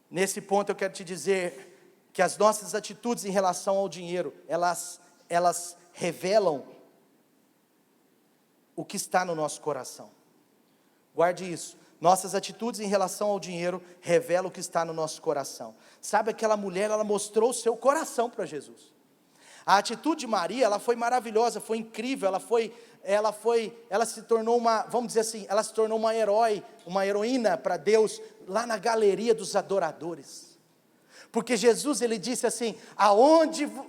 Nesse ponto eu quero te dizer que as nossas atitudes em relação ao dinheiro, elas revelam o que está no nosso coração. Guarde isso. Nossas atitudes em relação ao dinheiro revelam o que está no nosso coração. Sabe, aquela mulher, ela mostrou o seu coração para Jesus. A atitude de Maria, ela foi maravilhosa, foi incrível, ela se tornou vamos dizer assim, ela se tornou uma heroína para Deus, lá na galeria dos adoradores. Porque Jesus, ele disse assim,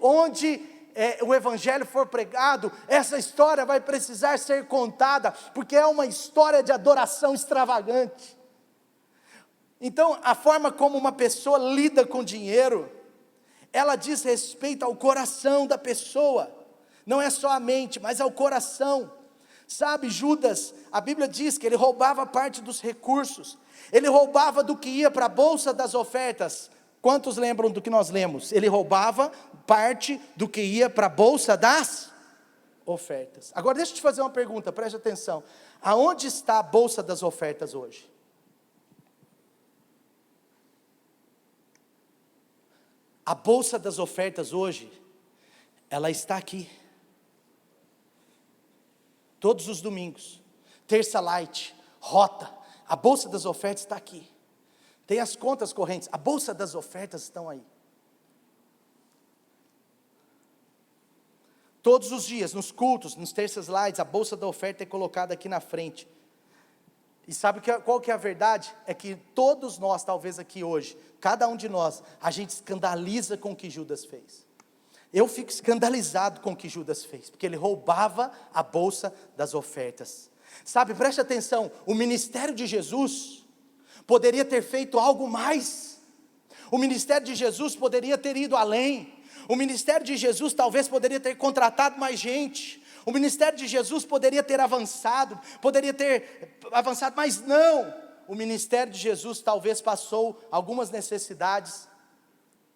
onde o evangelho for pregado, essa história vai precisar ser contada, porque é uma história de adoração extravagante. Então, a forma como uma pessoa lida com dinheiro, ela diz respeito ao coração da pessoa, não é só a mente, mas ao coração. Sabe, Judas, a Bíblia diz que ele roubava parte dos recursos, ele roubava do que ia para a bolsa das ofertas. Quantos lembram do que nós lemos? Ele roubava parte do que ia para a bolsa das ofertas. Agora deixa eu te fazer uma pergunta, preste atenção. Aonde está a bolsa das ofertas hoje? A bolsa das ofertas hoje, ela está aqui. Todos os domingos. Terça Light, Rota. A bolsa das ofertas está aqui. Tem as contas correntes. A bolsa das ofertas estão aí. Todos os dias, nos cultos, nos terças lights, a bolsa da oferta é colocada aqui na frente. E sabe qual que é a verdade? É que todos nós, talvez aqui hoje, cada um de nós, a gente escandaliza com o que Judas fez. Eu fico escandalizado com o que Judas fez, porque ele roubava a bolsa das ofertas. Sabe, preste atenção, o ministério de Jesus poderia ter feito algo mais. O ministério de Jesus poderia ter ido além. O ministério de Jesus talvez poderia ter contratado mais gente. O ministério de Jesus poderia ter avançado, mas não. O ministério de Jesus talvez passou algumas necessidades.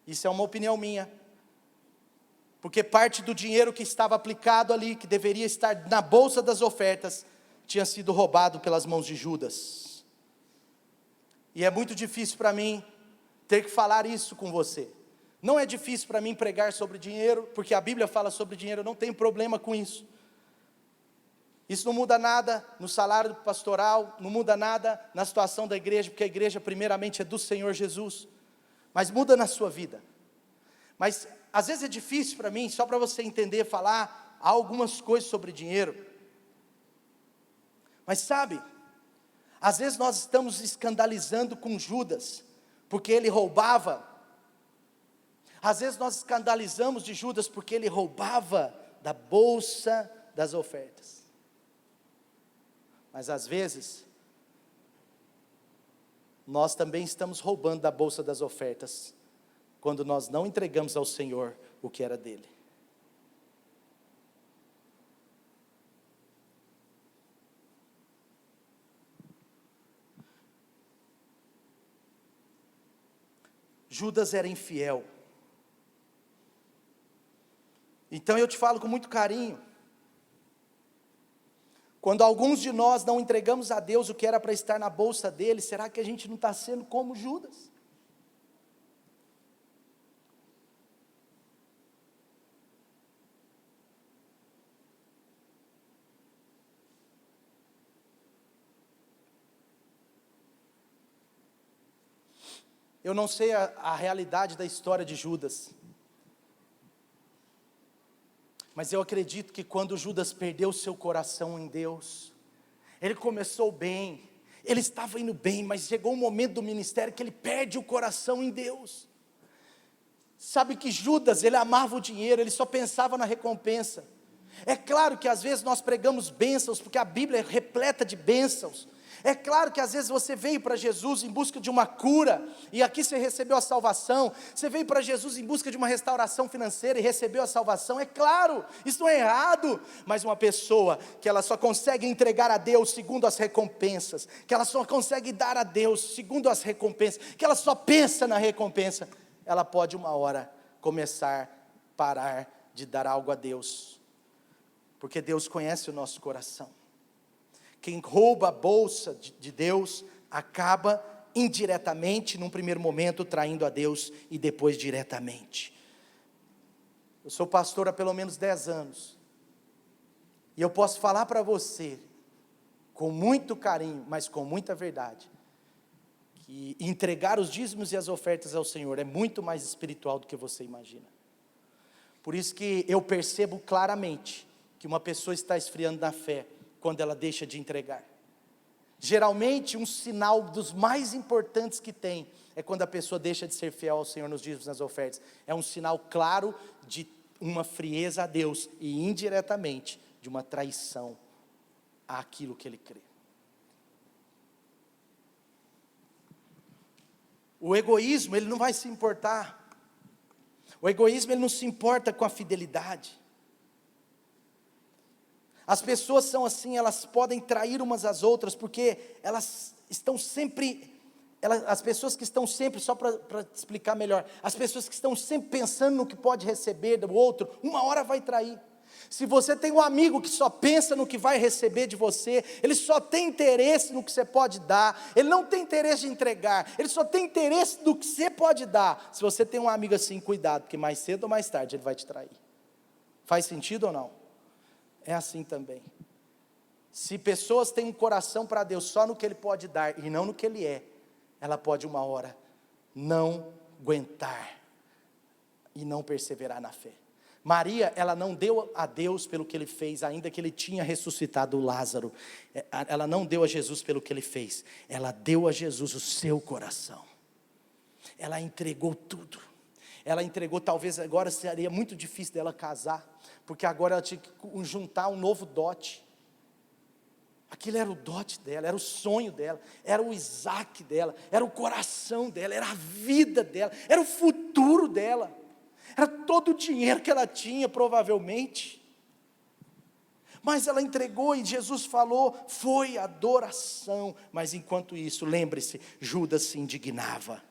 Isso é uma opinião minha. Porque parte do dinheiro que estava aplicado ali, que deveria estar na bolsa das ofertas, tinha sido roubado pelas mãos de Judas. E é muito difícil para mim ter que falar isso com você. Não é difícil para mim pregar sobre dinheiro, porque a Bíblia fala sobre dinheiro, eu não tenho problema com isso. Isso não muda nada no salário pastoral, não muda nada na situação da igreja, porque a igreja primeiramente é do Senhor Jesus, mas muda na sua vida. Mas às vezes é difícil para mim, só para você entender, falar algumas coisas sobre dinheiro. Mas sabe, às vezes nós estamos escandalizando com Judas, porque ele roubava. Às vezes nós escandalizamos de Judas porque ele roubava da bolsa das ofertas. Mas às vezes, nós também estamos roubando da bolsa das ofertas, quando nós não entregamos ao Senhor o que era dele. Judas era infiel. Então eu te falo com muito carinho. Quando alguns de nós não entregamos a Deus o que era para estar na bolsa dele, será que a gente não está sendo como Judas? Eu não sei a realidade da história de Judas, mas eu acredito que quando Judas perdeu seu coração em Deus, ele começou bem, ele estava indo bem, mas chegou um momento do ministério que ele perde o coração em Deus. Sabe que Judas, ele amava o dinheiro, ele só pensava na recompensa. É claro que às vezes nós pregamos bênçãos, porque a Bíblia é repleta de bênçãos. É claro que às vezes você veio para Jesus em busca de uma cura, e aqui você recebeu a salvação. Você veio para Jesus em busca de uma restauração financeira e recebeu a salvação. É claro, isso não é errado. Mas uma pessoa que ela só consegue entregar a Deus segundo as recompensas, que ela só consegue dar a Deus segundo as recompensas, que ela só pensa na recompensa, ela pode uma hora parar de dar algo a Deus, porque Deus conhece o nosso coração. Quem rouba a bolsa de Deus, acaba indiretamente, num primeiro momento, traindo a Deus, e depois diretamente. Eu sou pastor há pelo menos 10 anos, E eu posso falar para você, com muito carinho, mas com muita verdade, que entregar os dízimos e as ofertas ao Senhor é muito mais espiritual do que você imagina. Por isso que eu percebo claramente que uma pessoa está esfriando na fé quando ela deixa de entregar. Geralmente um sinal dos mais importantes que tem é quando a pessoa deixa de ser fiel ao Senhor nos dízimos e nas ofertas. É um sinal claro de uma frieza a Deus e indiretamente de uma traição àquilo que ele crê. O egoísmo, ele não vai se importar. O egoísmo, ele não se importa com a fidelidade. As pessoas são assim, elas podem trair umas às outras, porque elas estão sempre, as pessoas que estão sempre, só para explicar melhor, as pessoas que estão sempre pensando no que pode receber do outro, uma hora vai trair. Se você tem um amigo que só pensa no que vai receber de você, ele só tem interesse no que você pode dar, ele não tem interesse de entregar, ele só tem interesse no que você pode dar. Se você tem um amigo assim, cuidado, porque mais cedo ou mais tarde ele vai te trair. Faz sentido ou não? É assim também. Se pessoas têm um coração para Deus só no que Ele pode dar e não no que Ele é, ela pode uma hora não aguentar e não perseverar na fé. Maria, ela não deu a Deus pelo que Ele fez, ainda que Ele tinha ressuscitado Lázaro. Ela não deu a Jesus pelo que Ele fez, ela deu a Jesus o seu coração. Ela entregou tudo. Ela entregou, talvez agora seria muito difícil dela casar, porque agora ela tinha que juntar um novo dote. Aquilo era o dote dela, era o sonho dela, era o Isaac dela, era o coração dela, era a vida dela, era o futuro dela, era todo o dinheiro que ela tinha, provavelmente. Mas ela entregou e Jesus falou, foi adoração. Mas enquanto isso, lembre-se, Judas se indignava.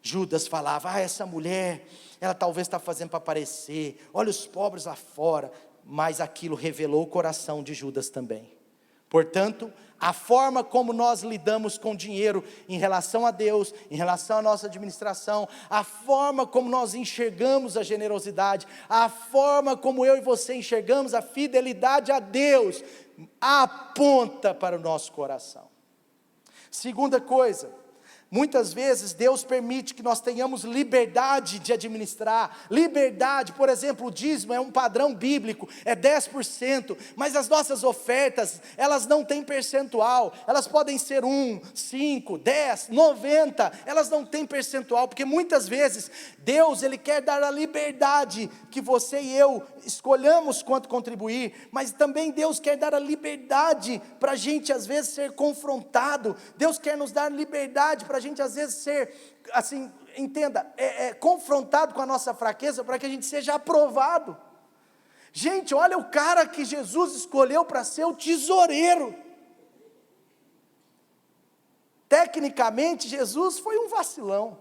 Judas falava, essa mulher, ela talvez está fazendo para aparecer, olha os pobres lá fora. Mas aquilo revelou o coração de Judas também. Portanto, a forma como nós lidamos com dinheiro em relação a Deus, em relação à nossa administração, a forma como nós enxergamos a generosidade, a forma como eu e você enxergamos a fidelidade a Deus, aponta para o nosso coração. Segunda coisa, muitas vezes Deus permite que nós tenhamos liberdade de administrar, liberdade, por exemplo, o dízimo é um padrão bíblico, é 10%, mas as nossas ofertas, elas não têm percentual, elas podem ser 1, 5, 10, 90, elas não têm percentual, porque muitas vezes, Deus, Ele quer dar a liberdade, que você e eu escolhamos quanto contribuir, mas também Deus quer dar a liberdade, para a gente às vezes ser confrontado, Deus quer nos dar liberdade, para a gente às vezes ser, assim, entenda, confrontado com a nossa fraqueza, para que a gente seja aprovado. Gente, olha o cara que Jesus escolheu para ser o tesoureiro. Tecnicamente, Jesus foi um vacilão.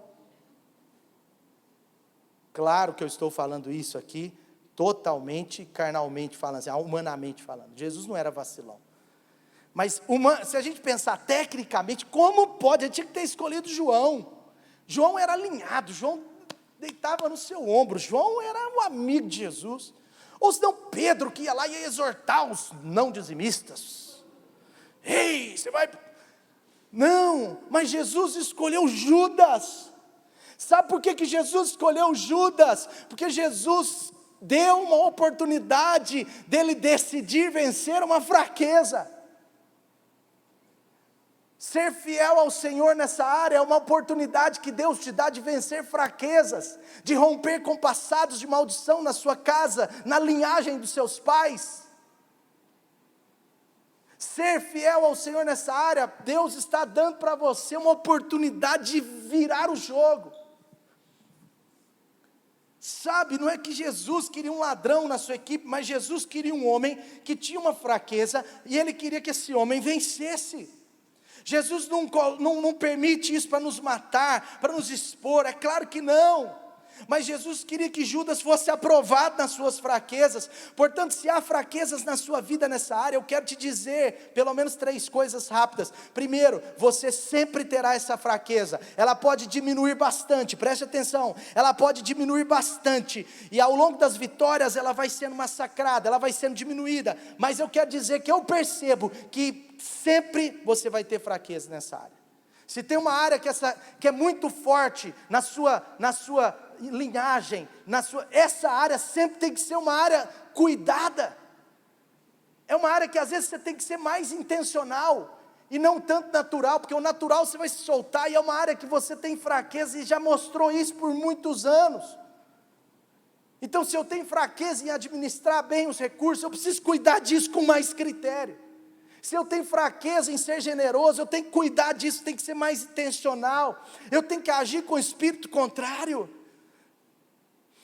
Claro que eu estou falando isso aqui, totalmente carnalmente falando, assim, humanamente falando. Jesus não era vacilão. Mas se a gente pensar tecnicamente, como pode? Ele tinha que ter escolhido João. João era alinhado, João deitava no seu ombro, João era um amigo de Jesus. Ou senão Pedro que ia lá e ia exortar os não dizimistas. Ei, você vai... Não, mas Jesus escolheu Judas. Sabe por que Jesus escolheu Judas? Porque Jesus deu uma oportunidade dele decidir vencer uma fraqueza. Ser fiel ao Senhor nessa área é uma oportunidade que Deus te dá de vencer fraquezas, de romper com passados de maldição na sua casa, na linhagem dos seus pais. Ser fiel ao Senhor nessa área, Deus está dando para você uma oportunidade de virar o jogo. Sabe, não é que Jesus queria um ladrão na sua equipe, mas Jesus queria um homem que tinha uma fraqueza, e Ele queria que esse homem vencesse. Jesus não permite isso para nos matar, para nos expor, é claro que não. Mas Jesus queria que Judas fosse aprovado nas suas fraquezas. Portanto, se há fraquezas na sua vida nessa área, eu quero te dizer pelo menos 3 coisas rápidas. Primeiro, você sempre terá essa fraqueza. Ela pode diminuir bastante, preste atenção. Ela pode diminuir bastante, e ao longo das vitórias ela vai sendo massacrada, ela vai sendo diminuída. Mas eu quero dizer que eu percebo que sempre você vai ter fraqueza nessa área. Se tem uma área que é muito forte na sua linhagem, essa área sempre tem que ser uma área cuidada. É uma área que às vezes você tem que ser mais intencional, e não tanto natural, porque o natural você vai se soltar, e é uma área que você tem fraqueza, e já mostrou isso por muitos anos. Então, se eu tenho fraqueza em administrar bem os recursos, eu preciso cuidar disso com mais critério. Se eu tenho fraqueza em ser generoso, eu tenho que cuidar disso, tem que ser mais intencional. Eu tenho que agir com o espírito contrário.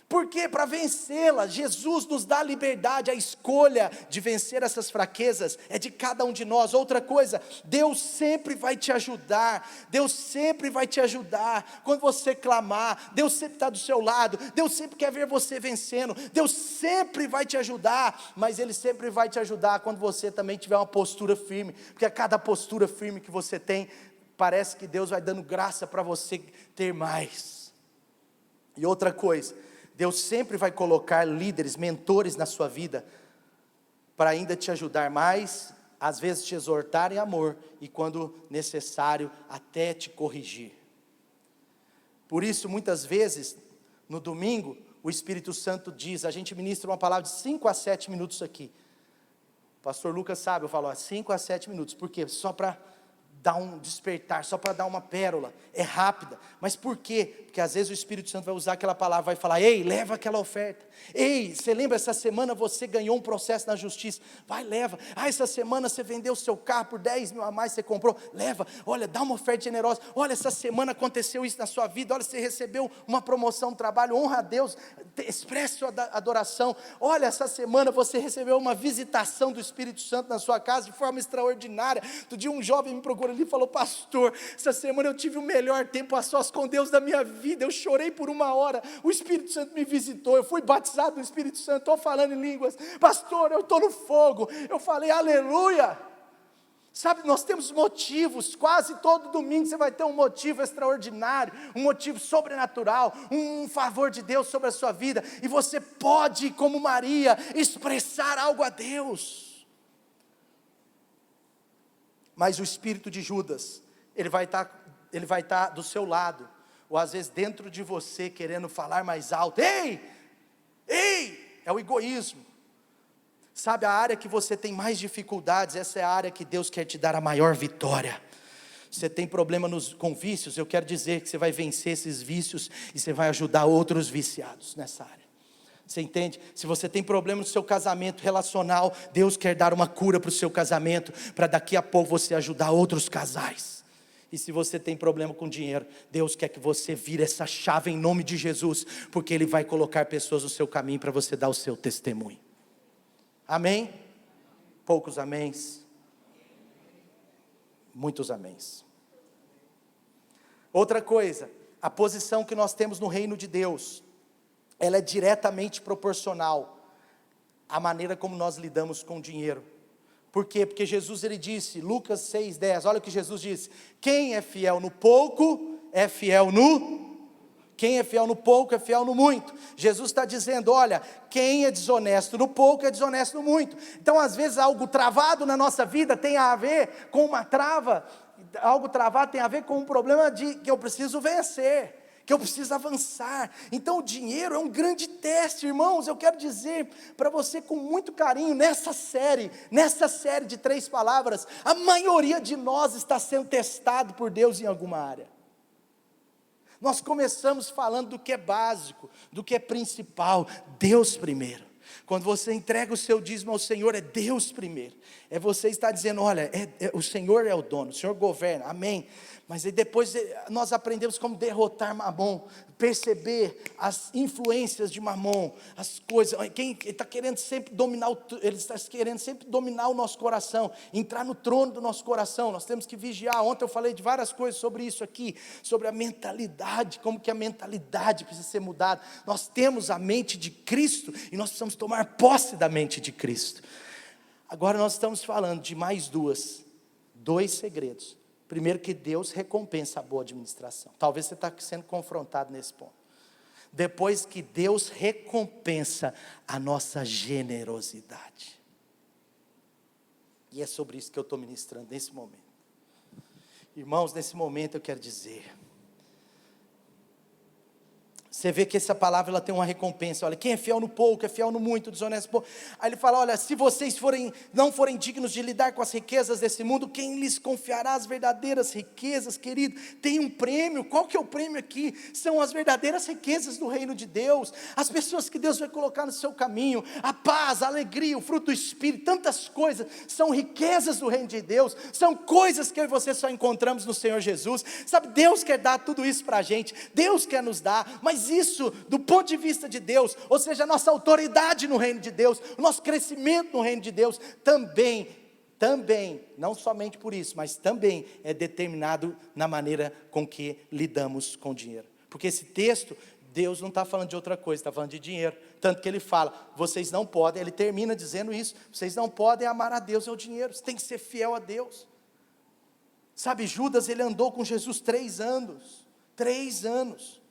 Por quê? Para vencê-la. Jesus nos dá liberdade, a escolha de vencer essas fraquezas é de cada um de nós. Outra coisa, Deus sempre vai te ajudar. Deus sempre vai te ajudar quando você clamar. Deus sempre está do seu lado. Deus sempre quer ver você vencendo. Deus sempre vai te ajudar, mas Ele sempre vai te ajudar quando você também tiver uma postura firme, porque a cada postura firme que você tem, parece que Deus vai dando graça para você ter mais. E outra coisa, Deus sempre vai colocar líderes, mentores na sua vida, para ainda te ajudar mais, às vezes te exortar em amor, e quando necessário, até te corrigir. Por isso, muitas vezes, no domingo, o Espírito Santo diz, a gente ministra uma palavra de 5 a 7 minutos aqui. O pastor Lucas sabe, eu falo 5 a 7 minutos, por quê? Só para dar um despertar, só para dar uma pérola, é rápida. Mas por quê? Porque às vezes o Espírito Santo vai usar aquela palavra, vai falar, ei, leva aquela oferta. Ei, você lembra, essa semana você ganhou um processo na justiça, vai, leva. Essa semana você vendeu o seu carro por 10 mil a mais, você comprou, leva. Olha, dá uma oferta generosa. Olha, essa semana aconteceu isso na sua vida. Olha, você recebeu uma promoção no trabalho, honra a Deus, expresse sua adoração. Olha, essa semana você recebeu uma visitação do Espírito Santo na sua casa, de forma extraordinária. Outro dia um jovem me procurou ali e falou, pastor, essa semana eu tive o melhor tempo a sós com Deus da minha vida. Eu chorei por 1 hora, o Espírito Santo me visitou, eu fui batizado no Espírito Santo, estou falando em línguas, pastor, eu estou no fogo. Eu falei, aleluia. Sabe, nós temos motivos, quase todo domingo você vai ter um motivo extraordinário, um motivo sobrenatural, um favor de Deus sobre a sua vida, e você pode, como Maria, expressar algo a Deus. Mas o espírito de Judas, ele vai estar do seu lado, ou às vezes dentro de você, querendo falar mais alto, ei, é o egoísmo. Sabe, a área que você tem mais dificuldades, essa é a área que Deus quer te dar a maior vitória. Você tem problema com vícios, eu quero dizer que você vai vencer esses vícios, e você vai ajudar outros viciados nessa área. Você entende? Se você tem problema no seu casamento relacional, Deus quer dar uma cura para o seu casamento, para daqui a pouco você ajudar outros casais. E se você tem problema com dinheiro, Deus quer que você vire essa chave em nome de Jesus, porque Ele vai colocar pessoas no seu caminho para você dar o seu testemunho. Amém? Poucos améns, muitos améns. Outra coisa, a posição que nós temos no reino de Deus, ela é diretamente proporcional à maneira como nós lidamos com o dinheiro. Por quê? Porque Jesus, ele disse, Lucas 6,10, olha o que Jesus disse, quem é fiel no pouco, é fiel no... Quem é fiel no pouco, é fiel no muito. Jesus está dizendo, olha, quem é desonesto no pouco, é desonesto no muito. Então, às vezes, algo travado na nossa vida tem a ver com uma trava, algo travado tem a ver com um problema que eu preciso vencer, que eu preciso avançar. Então o dinheiro é um grande teste, irmãos. Eu quero dizer para você com muito carinho, nessa série de 3 palavras, a maioria de nós está sendo testado por Deus em alguma área. Nós começamos falando do que é básico, do que é principal, Deus primeiro. Quando você entrega o seu dízimo ao Senhor, é Deus primeiro. É você estar dizendo, olha, o Senhor é o dono, o Senhor governa, amém. Mas aí depois nós aprendemos como derrotar Mamon, perceber as influências de Mamon, as coisas. Quem está querendo sempre dominar, ele está querendo sempre dominar o nosso coração, entrar no trono do nosso coração. Nós temos que vigiar. Ontem eu falei de várias coisas sobre isso aqui, sobre a mentalidade, como que a mentalidade precisa ser mudada. Nós temos a mente de Cristo e nós precisamos tomar posse da mente de Cristo. Agora nós estamos falando de mais dois segredos. Primeiro, que Deus recompensa a boa administração. Talvez você está sendo confrontado nesse ponto. Depois, que Deus recompensa a nossa generosidade. E é sobre isso que eu estou ministrando nesse momento. Irmãos, nesse momento eu quero dizer, você vê que essa palavra ela tem uma recompensa. Olha, quem é fiel no pouco, é fiel no muito, desonesto no pouco. Aí ele fala, olha, se vocês não forem dignos de lidar com as riquezas desse mundo, quem lhes confiará as verdadeiras riquezas, querido? Tem um prêmio. Qual que é o prêmio aqui? São as verdadeiras riquezas do reino de Deus. As pessoas que Deus vai colocar no seu caminho. A paz, a alegria, o fruto do Espírito, tantas coisas. São riquezas do reino de Deus. São coisas que eu e você só encontramos no Senhor Jesus. Sabe, Deus quer dar tudo isso para a gente. Deus quer nos dar, mas isso, do ponto de vista de Deus, ou seja, a nossa autoridade no reino de Deus, o nosso crescimento no reino de Deus, também, não somente por isso, mas também é determinado na maneira com que lidamos com o dinheiro. Porque esse texto, Deus não está falando de outra coisa, está falando de dinheiro. Tanto que ele fala, vocês não podem, ele termina dizendo isso, vocês não podem amar a Deus e ao dinheiro, você tem que ser fiel a Deus. Sabe, Judas, ele andou com Jesus 3 anos, 3 anos.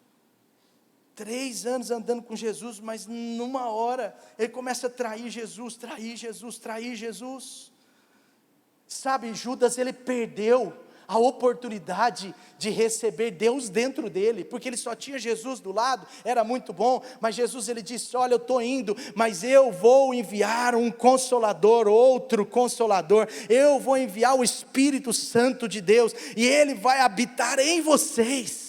3 anos andando com Jesus, mas numa hora, ele começa a trair Jesus. Sabe, Judas, ele perdeu a oportunidade de receber Deus dentro dele, porque ele só tinha Jesus do lado, era muito bom, mas Jesus ele disse, olha, eu estou indo, mas eu vou enviar um consolador, outro consolador, eu vou enviar o Espírito Santo de Deus, e ele vai habitar em vocês.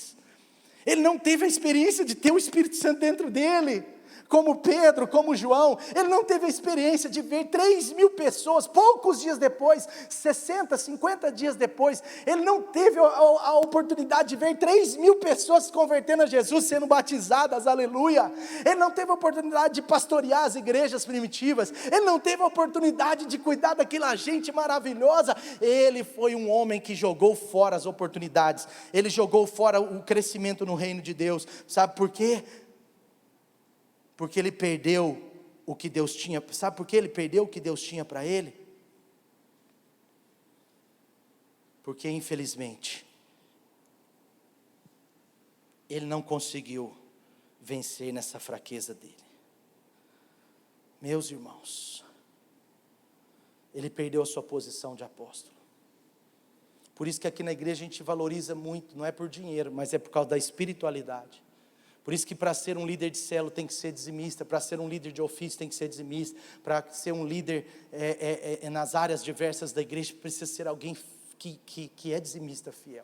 Ele não teve a experiência de ter o Espírito Santo dentro dele, como Pedro, como João. Ele não teve a experiência de ver 3.000 pessoas, poucos dias depois, 60, 50 dias depois. Ele não teve a oportunidade de ver 3.000 pessoas se convertendo a Jesus, sendo batizadas, aleluia. Ele não teve a oportunidade de pastorear as igrejas primitivas. Ele não teve a oportunidade de cuidar daquela gente maravilhosa. Ele foi um homem que jogou fora as oportunidades. Ele jogou fora o crescimento no reino de Deus. Sabe por quê? Porque ele perdeu o que Deus tinha. Sabe por que ele perdeu o que Deus tinha para ele? Porque infelizmente ele não conseguiu vencer nessa fraqueza dele. Meus irmãos, ele perdeu a sua posição de apóstolo. Por isso que aqui na igreja a gente valoriza muito, não é por dinheiro, mas é por causa da espiritualidade. Por isso que para ser um líder de célula tem que ser dizimista, para ser um líder de ofício tem que ser dizimista, para ser um líder nas áreas diversas da igreja precisa ser alguém que é dizimista fiel.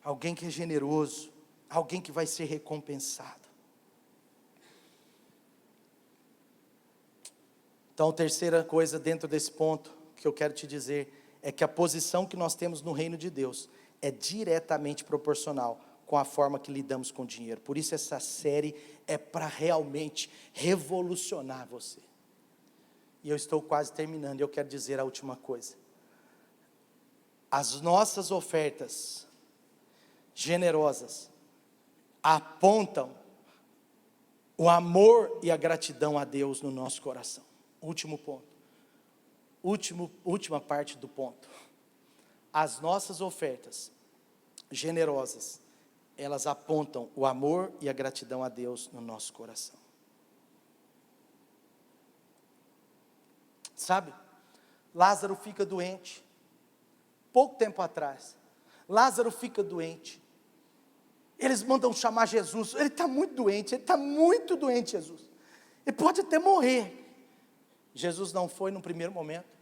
Alguém que é generoso, alguém que vai ser recompensado. Então, a terceira coisa dentro desse ponto que eu quero te dizer é que a posição que nós temos no reino de Deus é diretamente proporcional com a forma que lidamos com o dinheiro. Por isso essa série é para realmente revolucionar você. E eu estou quase terminando, e eu quero dizer a última coisa. As nossas ofertas generosas apontam o amor e a gratidão a Deus no nosso coração. Último ponto. Última parte do ponto. As nossas ofertas generosas, elas apontam o amor e a gratidão a Deus no nosso coração. Sabe, Lázaro fica doente, pouco tempo atrás, Lázaro fica doente, eles mandam chamar Jesus, ele está muito doente, Jesus, ele pode até morrer. Jesus não foi no primeiro momento,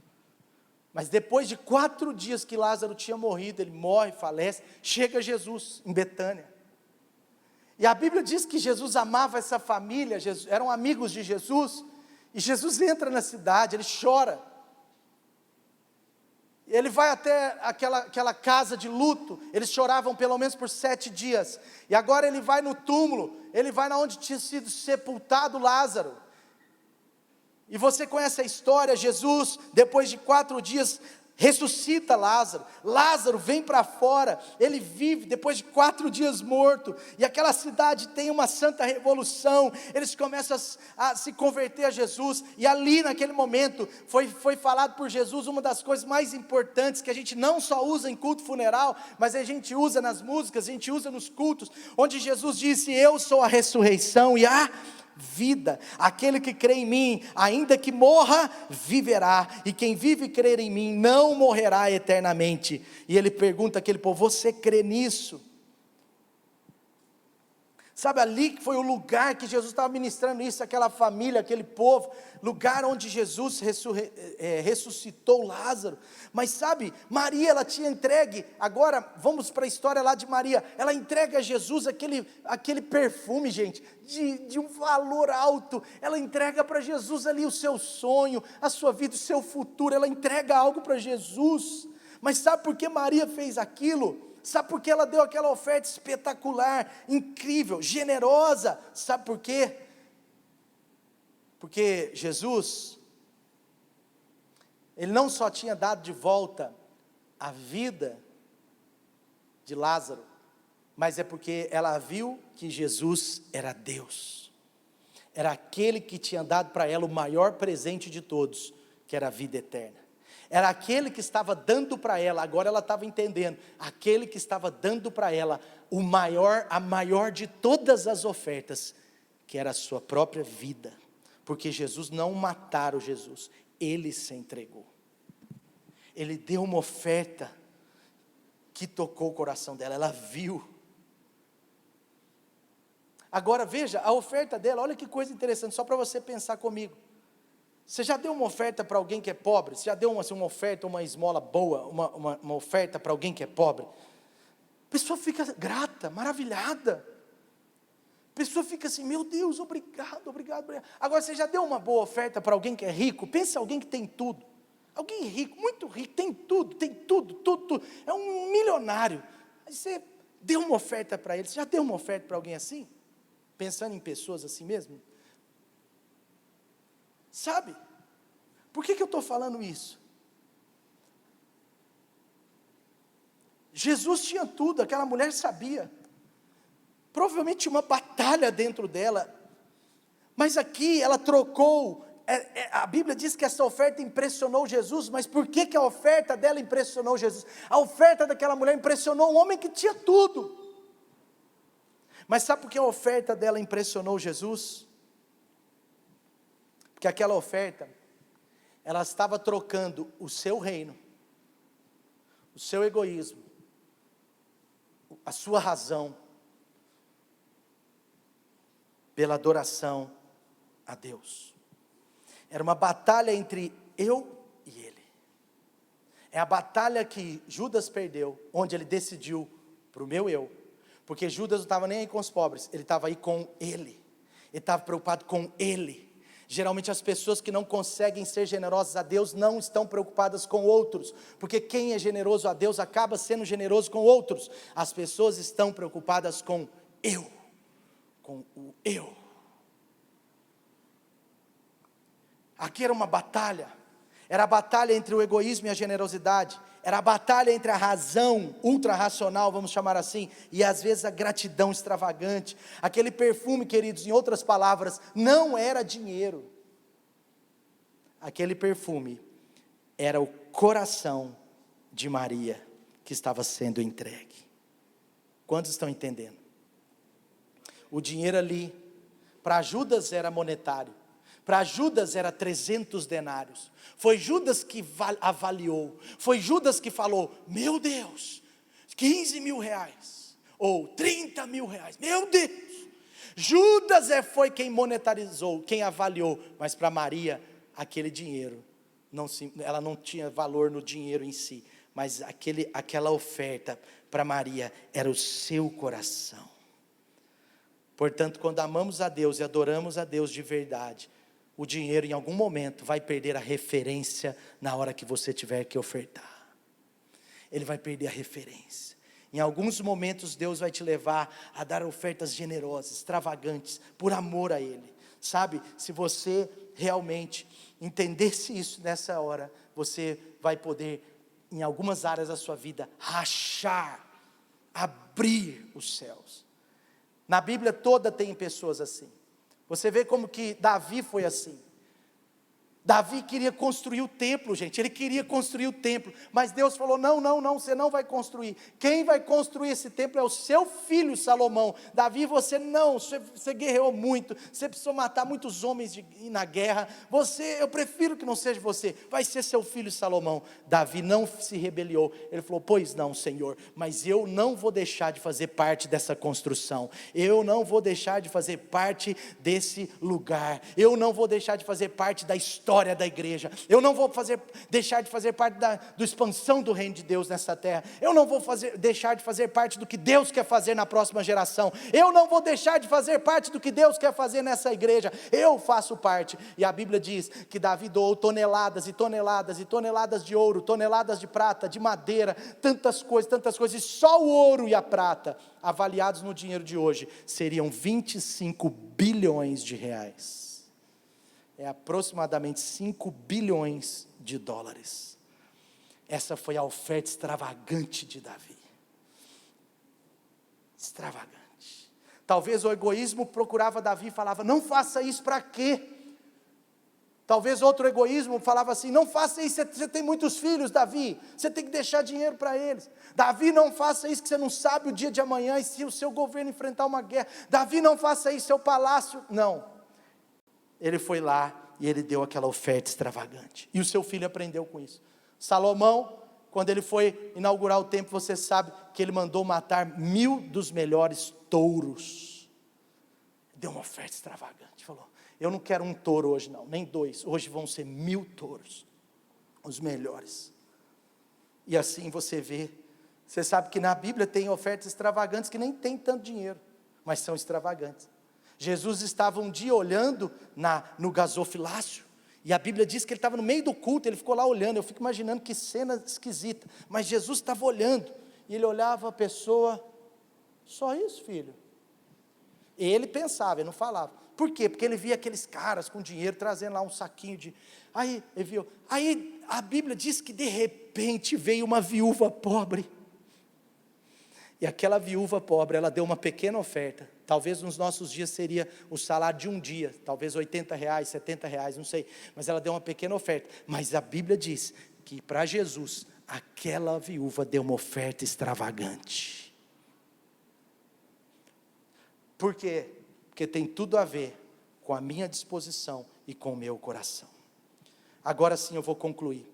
mas depois de 4 dias que Lázaro tinha morrido, ele morre, falece, chega Jesus em Betânia, E a Bíblia diz que Jesus amava essa família, eram amigos de Jesus, e Jesus entra na cidade, ele chora. Ele vai até aquela casa de luto, eles choravam pelo menos por 7 dias, e agora ele vai no túmulo, ele vai na onde tinha sido sepultado Lázaro, e você conhece a história, Jesus, depois de 4 dias, ressuscita Lázaro, Lázaro vem para fora, ele vive depois de 4 dias morto, e aquela cidade tem uma santa revolução, eles começam a se converter a Jesus, e ali naquele momento, foi falado por Jesus, uma das coisas mais importantes, que a gente não só usa em culto funeral, mas a gente usa nas músicas, a gente usa nos cultos, onde Jesus disse, eu sou a ressurreição e a vida, aquele que crê em mim, ainda que morra, viverá, e quem vive e crer em mim, não morrerá eternamente. E ele pergunta àquele povo, você crê nisso? Sabe, ali que foi o lugar que Jesus estava ministrando isso, aquela família, aquele povo, lugar onde Jesus ressuscitou Lázaro. Mas sabe, Maria, ela tinha entregue, agora vamos para a história lá de Maria, ela entrega a Jesus aquele perfume, gente, de um valor alto, ela entrega para Jesus ali o seu sonho, a sua vida, o seu futuro, ela entrega algo para Jesus. Mas sabe por que Maria fez aquilo? Sabe por que ela deu aquela oferta espetacular, incrível, generosa? Sabe por quê? Porque Jesus, ele não só tinha dado de volta a vida de Lázaro, mas é porque ela viu que Jesus era Deus, era aquele que tinha dado para ela o maior presente de todos, que era a vida eterna. Era aquele que estava dando para ela, agora ela estava entendendo, aquele que estava dando para ela a maior de todas as ofertas, que era a sua própria vida, porque Jesus não mataram Jesus, ele se entregou, ele deu uma oferta, que tocou o coração dela, ela viu. Agora veja, a oferta dela, olha que coisa interessante, só para você pensar comigo, você já deu uma oferta para alguém que é pobre? Você já deu uma oferta, uma esmola boa, uma oferta para alguém que é pobre? A pessoa fica grata, maravilhada. A pessoa fica assim, meu Deus, obrigado, obrigado, obrigado. Agora, você já deu uma boa oferta para alguém que é rico? Pensa em alguém que tem tudo. Alguém rico, muito rico, tem tudo, tudo. É um milionário. Aí você deu uma oferta para ele. Você já deu uma oferta para alguém assim? Pensando em pessoas assim mesmo? Sabe, por que eu estou falando isso? Jesus tinha tudo, aquela mulher sabia, provavelmente tinha uma batalha dentro dela, mas aqui ela trocou, a Bíblia diz que essa oferta impressionou Jesus, mas por que a oferta dela impressionou Jesus? A oferta daquela mulher impressionou um homem que tinha tudo, mas sabe por que a oferta dela impressionou Jesus? Porque aquela oferta, ela estava trocando o seu reino, o seu egoísmo, a sua razão, pela adoração a Deus. Era uma batalha entre eu e ele. É a batalha que Judas perdeu, onde ele decidiu para o meu eu, porque Judas não estava nem aí com os pobres, ele estava aí com ele estava preocupado com ele. Geralmente as pessoas que não conseguem ser generosas a Deus não estão preocupadas com outros, porque quem é generoso a Deus acaba sendo generoso com outros. As pessoas estão preocupadas com eu, com o eu. Aqui era uma batalha, era a batalha entre o egoísmo e a generosidade, era a batalha entre a razão ultra-racional, vamos chamar assim, e às vezes a gratidão extravagante. Aquele perfume, queridos, em outras palavras, não era dinheiro. Aquele perfume era o coração de Maria que estava sendo entregue. Quantos estão entendendo? O dinheiro ali, para Judas era monetário. Para Judas era 300 denários, foi Judas que avaliou, foi Judas que falou, meu Deus, 15 mil reais, ou 30 mil reais, meu Deus, Judas foi quem monetarizou, quem avaliou, mas para Maria, aquele dinheiro, ela não tinha valor no dinheiro em si, mas aquela oferta para Maria, era o seu coração, Portanto, quando amamos a Deus e adoramos a Deus de verdade, o dinheiro em algum momento vai perder a referência na hora que você tiver que ofertar. Ele vai perder a referência. Em alguns momentos Deus vai te levar a dar ofertas generosas, extravagantes, por amor a Ele. Sabe, se você realmente entendesse isso nessa hora, você vai poder, em algumas áreas da sua vida, rachar, abrir os céus. Na Bíblia toda tem pessoas assim. Você vê como que Davi foi assim. Davi queria construir o templo, gente, ele queria construir o templo, mas Deus falou, não, você não vai construir, quem vai construir esse templo é o seu filho Salomão. Davi, você guerreou muito, você precisou matar muitos homens na guerra, eu prefiro que não seja você, vai ser seu filho Salomão. Davi não se rebeliou, ele falou, pois não, Senhor, mas eu não vou deixar de fazer parte dessa construção, eu não vou deixar de fazer parte desse lugar, eu não vou deixar de fazer parte da história da igreja, eu não vou deixar de fazer parte da expansão do reino de Deus nessa terra, eu não vou deixar de fazer parte do que Deus quer fazer na próxima geração, eu não vou deixar de fazer parte do que Deus quer fazer nessa igreja, eu faço parte. E a Bíblia diz que Davi doou toneladas e toneladas e toneladas de ouro, toneladas de prata, de madeira, tantas coisas, e só o ouro e a prata, avaliados no dinheiro de hoje, seriam 25 bilhões de reais. É aproximadamente 5 bilhões de dólares. Essa foi a oferta extravagante de Davi. Extravagante. Talvez o egoísmo procurava Davi e falava, não faça isso para quê? Talvez outro egoísmo falava assim, não faça isso, você tem muitos filhos, Davi, você tem que deixar dinheiro para eles. Davi, não faça isso, que você não sabe o dia de amanhã, e se o seu governo enfrentar uma guerra. Davi, não faça isso, seu palácio, não. Ele foi lá e ele deu aquela oferta extravagante, e o seu filho aprendeu com isso. Salomão, quando ele foi inaugurar o templo, você sabe que ele mandou matar 1000 dos melhores touros, deu uma oferta extravagante, falou, eu não quero um touro hoje não, nem 2, hoje vão ser 1000 touros, os melhores. E assim você vê, você sabe que na Bíblia tem ofertas extravagantes que nem tem tanto dinheiro, mas são extravagantes. Jesus estava um dia olhando no gasofilácio, e a Bíblia diz que ele estava no meio do culto, ele ficou lá olhando, eu fico imaginando que cena esquisita, mas Jesus estava olhando, e ele olhava a pessoa, só isso, filho? E ele pensava, ele não falava. Por quê? Porque ele via aqueles caras com dinheiro, trazendo lá um saquinho de... Aí a Bíblia diz que de repente veio uma viúva pobre, e aquela viúva pobre, ela deu uma pequena oferta, talvez nos nossos dias seria o salário de um dia, talvez R$80, R$70, não sei, mas ela deu uma pequena oferta, mas a Bíblia diz que para Jesus, aquela viúva deu uma oferta extravagante. Por quê? Porque tem tudo a ver com a minha disposição e com o meu coração. Agora sim eu vou concluir.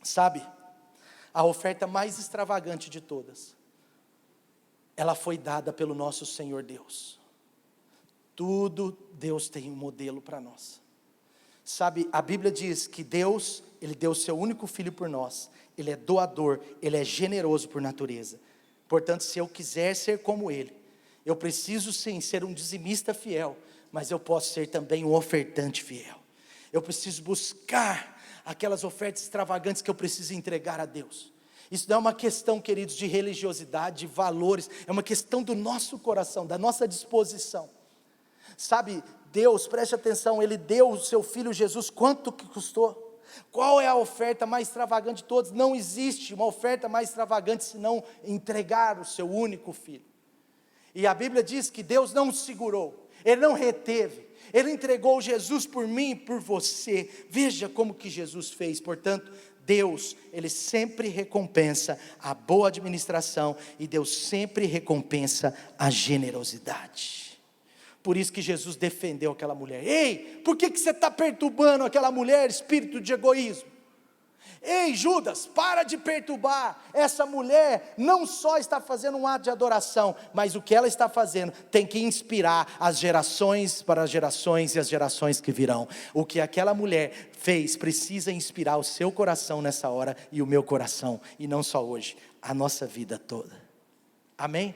Sabe, a oferta mais extravagante de todas, ela foi dada pelo nosso Senhor Deus. Tudo Deus tem um modelo para nós. Sabe, a Bíblia diz que Deus, Ele deu o seu único filho por nós. Ele é doador, Ele é generoso por natureza. Portanto, se eu quiser ser como Ele, eu preciso sim ser um dizimista fiel, mas eu posso ser também um ofertante fiel. Eu preciso buscar aquelas ofertas extravagantes que eu preciso entregar a Deus. Isso não é uma questão, queridos, de religiosidade, de valores, é uma questão do nosso coração, da nossa disposição. Sabe, Deus, preste atenção, Ele deu o seu Filho Jesus, quanto que custou? Qual é a oferta mais extravagante de todas? Não existe uma oferta mais extravagante senão entregar o seu único Filho. E a Bíblia diz que Deus não segurou, Ele não reteve, Ele entregou Jesus por mim e por você. Veja como que Jesus fez. Portanto, Deus, Ele sempre recompensa a boa administração, e Deus sempre recompensa a generosidade. Por isso que Jesus defendeu aquela mulher. Ei, por que você está perturbando aquela mulher, espírito de egoísmo? Ei, Judas, para de perturbar, essa mulher não só está fazendo um ato de adoração, mas o que ela está fazendo tem que inspirar as gerações para as gerações e as gerações que virão. O que aquela mulher fez precisa inspirar o seu coração nessa hora e o meu coração, e não só hoje, a nossa vida toda. Amém?